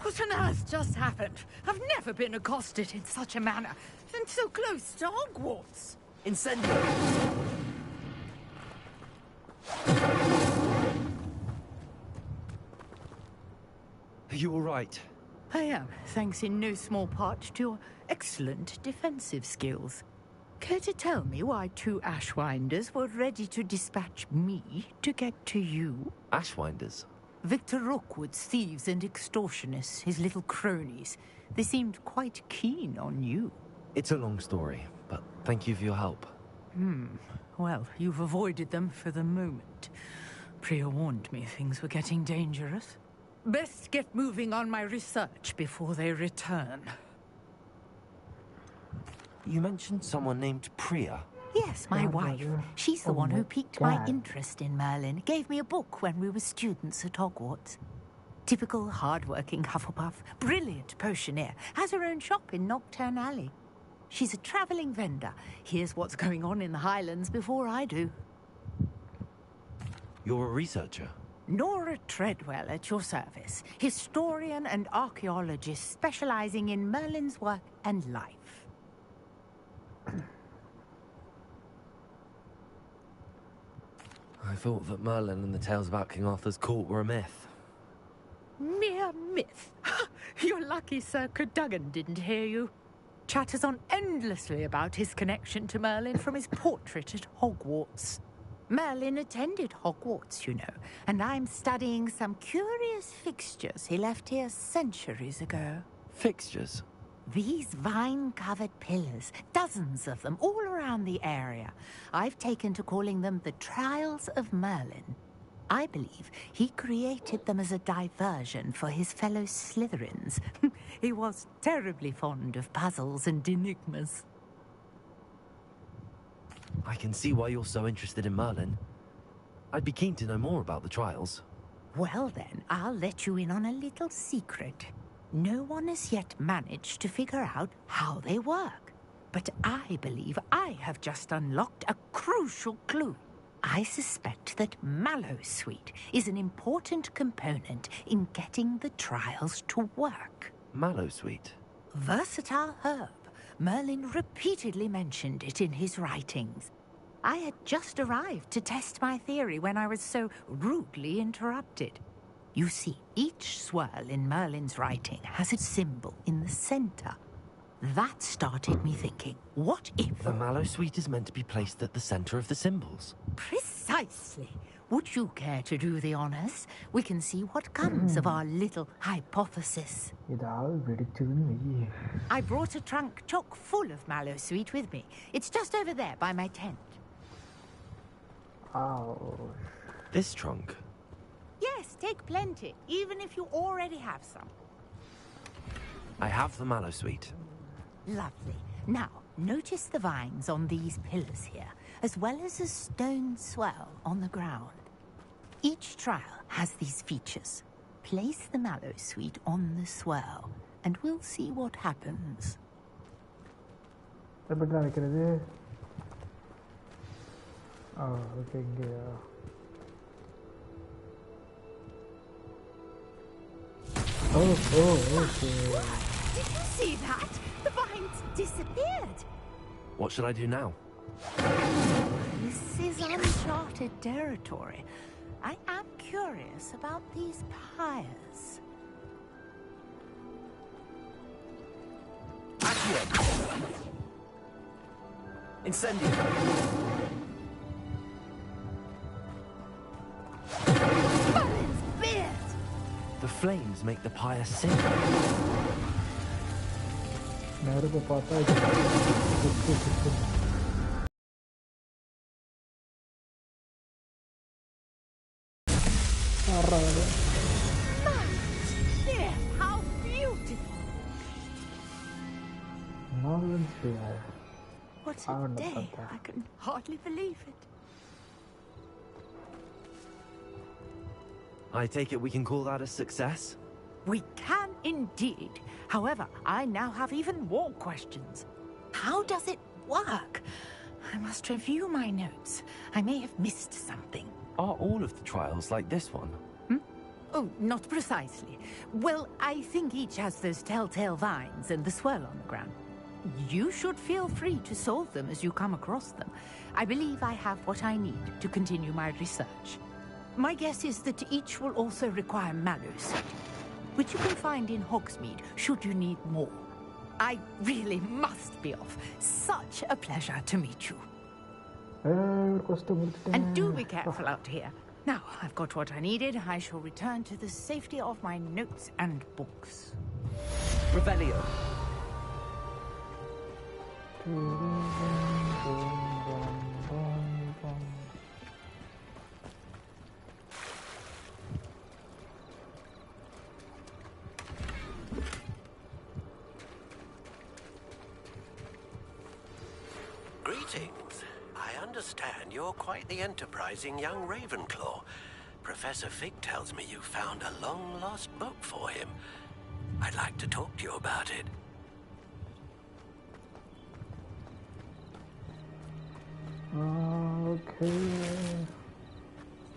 What on earth just happened? I've never been accosted in such a manner, and so close to Hogwarts. Incendio! Are you all right? I am, thanks in no small part to your excellent defensive skills. Care to tell me why 2 Ashwinders were ready to dispatch me to get to you? Ashwinders? Victor Rookwood's thieves and extortionists, his little cronies. They seemed quite keen on you. It's a long story, but thank you for your help. Well, you've avoided them for the moment. Priya warned me things were getting dangerous. Best get moving on my research before they return. You mentioned someone named Priya. Yes, my wife. She's the one who piqued my interest in Merlin. Gave me a book when we were students at Hogwarts. Typical hard-working Hufflepuff. Brilliant potioneer. Has her own shop in Nocturne Alley. She's a travelling vendor. Hears what's going on in the Highlands before I do. You're a researcher? Nora Treadwell at your service. Historian and archaeologist specialising in Merlin's work and life. I thought that Merlin and the tales about King Arthur's court were a myth. Mere myth. You're lucky Sir Cadogan didn't hear you. Chatters on endlessly about his connection to Merlin from his portrait at Hogwarts. Merlin attended Hogwarts, you know, and I'm studying some curious fixtures he left here centuries ago. Fixtures? These vine-covered pillars, dozens of them, all around the area. I've taken to calling them the Trials of Merlin. I believe he created them as a diversion for his fellow Slytherins. He was terribly fond of puzzles and enigmas. I can see why you're so interested in Merlin. I'd be keen to know more about the trials. Well then, I'll let you in on a little secret. No one has yet managed to figure out how they work. But I believe I have just unlocked a crucial clue. I suspect that Mallowsweet is an important component in getting the trials to work. Mallowsweet? Versatile herb. Merlin repeatedly mentioned it in his writings. I had just arrived to test my theory when I was so rudely interrupted. You see, each swirl in Merlin's writing has a symbol in the center. That started me thinking, what if... The Mallowsweet is meant to be placed at the center of the symbols. Precisely. Would you care to do the honors? We can see what comes of our little hypothesis. I brought a trunk chock full of Mallowsweet with me. It's just over there by my tent. Oh. This trunk? Yes, take plenty, even if you already have some. I have the Mallowsweet. Lovely. Now, notice the vines on these pillars here, as well as a stone swell on the ground. Each trial has these features. Place the Mallowsweet on the swirl, and we'll see what happens. எப்படிடா வைக்கிறது? Okay இங்கேயா? Okay. Did you see that? The vines disappeared. What should I do now? This is uncharted territory. I am curious about these pyres. Incendio. The flames make the pyre sing. நெருப்பு பார்த்தா How beautiful! What a day! I can hardly believe it. I take it we can call that a success? We can indeed. However, I now have even more questions. How does it work? I must review my notes. I may have missed something. Are all of the trials like this one? Oh, not precisely. Well, I think each has those telltale vines and the swirl on the ground. You should feel free to solve them as you come across them. I believe I have what I need to continue my research. My guess is that each will also require mallows, which you can find in Hogsmeade should you need more. I really must be off. Such a pleasure to meet you. And do be careful out here. Now, I've got what I needed. I shall return to the safety of my notes and books. Revelio. Greetings. I understand you're quite the enterprising young Ravenclaw. Professor Fig tells me you found a long-lost book for him. I'd like to talk to you about it. Okay.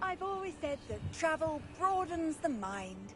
I've always said that travel broadens the mind.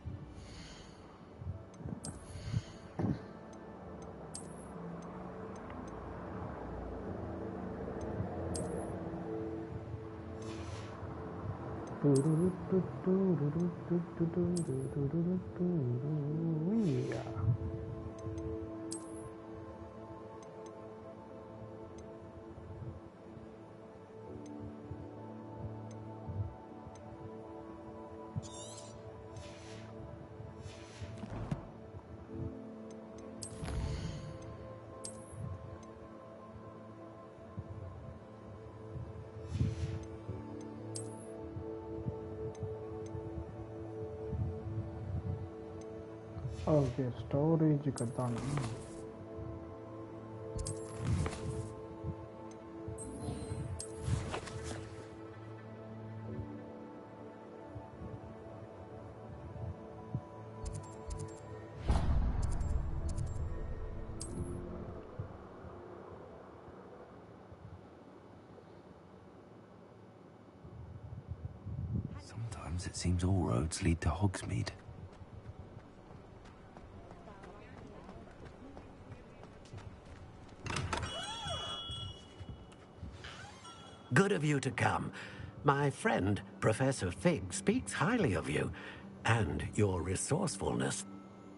Okay, storage katana. Sometimes it seems all roads lead to Hogsmeade. Good of you to come. My friend, Professor Fig, speaks highly of you and your resourcefulness.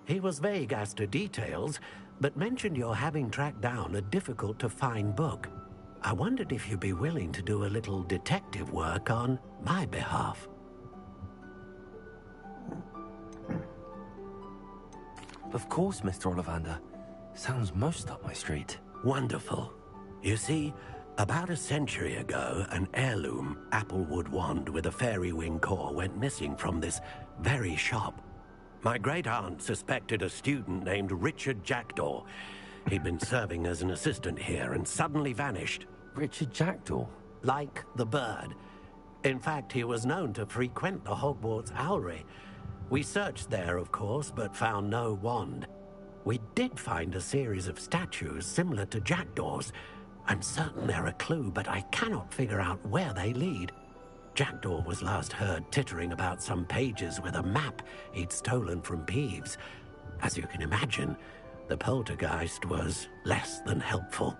He was vague as to details, but mentioned your having tracked down a difficult-to-find book. I wondered if you'd be willing to do a little detective work on my behalf. Of course, Mr. Ollivander. Sounds most up my street. Wonderful. You see, about a century ago, an heirloom applewood wand with a fairy wing core went missing from this very shop. My great-aunt suspected a student named Richard Jackdaw. He'd been serving as an assistant here and suddenly vanished. Richard Jackdaw? Like the bird. In fact, he was known to frequent the Hogwarts Owlry. We searched there, of course, but found no wand. We did find a series of statues similar to jackdaws. I'm certain they're a clue, but I cannot figure out where they lead. Jackdaw was last heard tittering about some pages with a map he'd stolen from Peeves. As you can imagine, the poltergeist was less than helpful.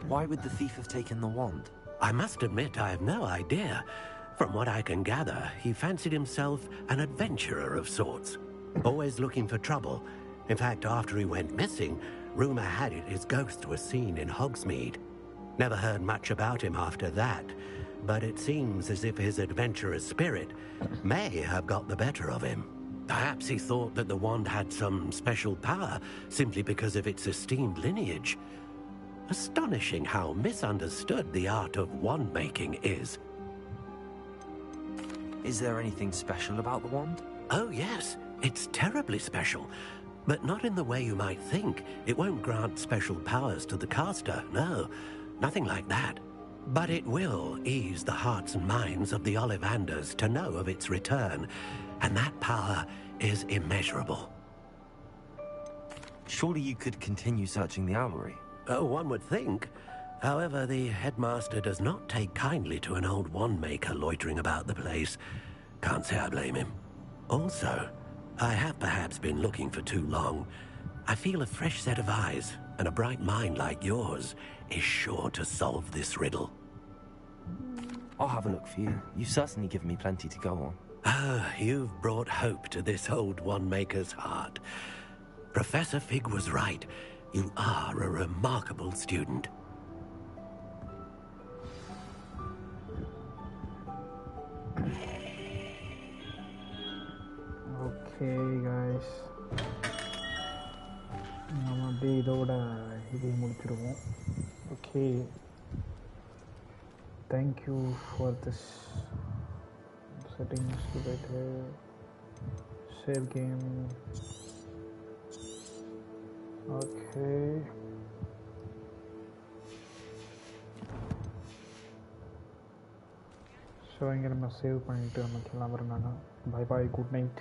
Why would the thief have taken the wand? I must admit I have no idea. From what I can gather, he fancied himself an adventurer of sorts. Always looking for trouble. In fact, after he went missing, rumor had it his ghost was seen in Hogsmeade. Never heard much about him after that, but it seems as if his adventurous spirit may have got the better of him. Perhaps he thought that the wand had some special power simply because of its esteemed lineage. Astonishing how misunderstood the art of wand-making is. Is there anything special about the wand? Oh yes, it's terribly special. But not in the way you might think. It won't grant special powers to the caster, no. Nothing like that. But it will ease the hearts and minds of the Ollivanders to know of its return. And that power is immeasurable. Surely you could continue searching the Owlery. Oh, one would think. However, the headmaster does not take kindly to an old wand-maker loitering about the place. Can't say I blame him. Also, I have perhaps been looking for too long. I feel a fresh set of eyes, and a bright mind like yours is sure to solve this riddle. I'll have a look for you. You've certainly given me plenty to go on. Ah, you've brought hope to this old wand-maker's heart. Professor Fig was right. You are a remarkable student. Okay, guys. நம்ம அப்படியே இதோட இது முடிச்சிடுவோம். Okay. Thank you for this settings to get a save game. Okay. So இங்கே நம்ம save பண்ணிட்டு நம்ம கிளம்புறோம். Bye bye, good night.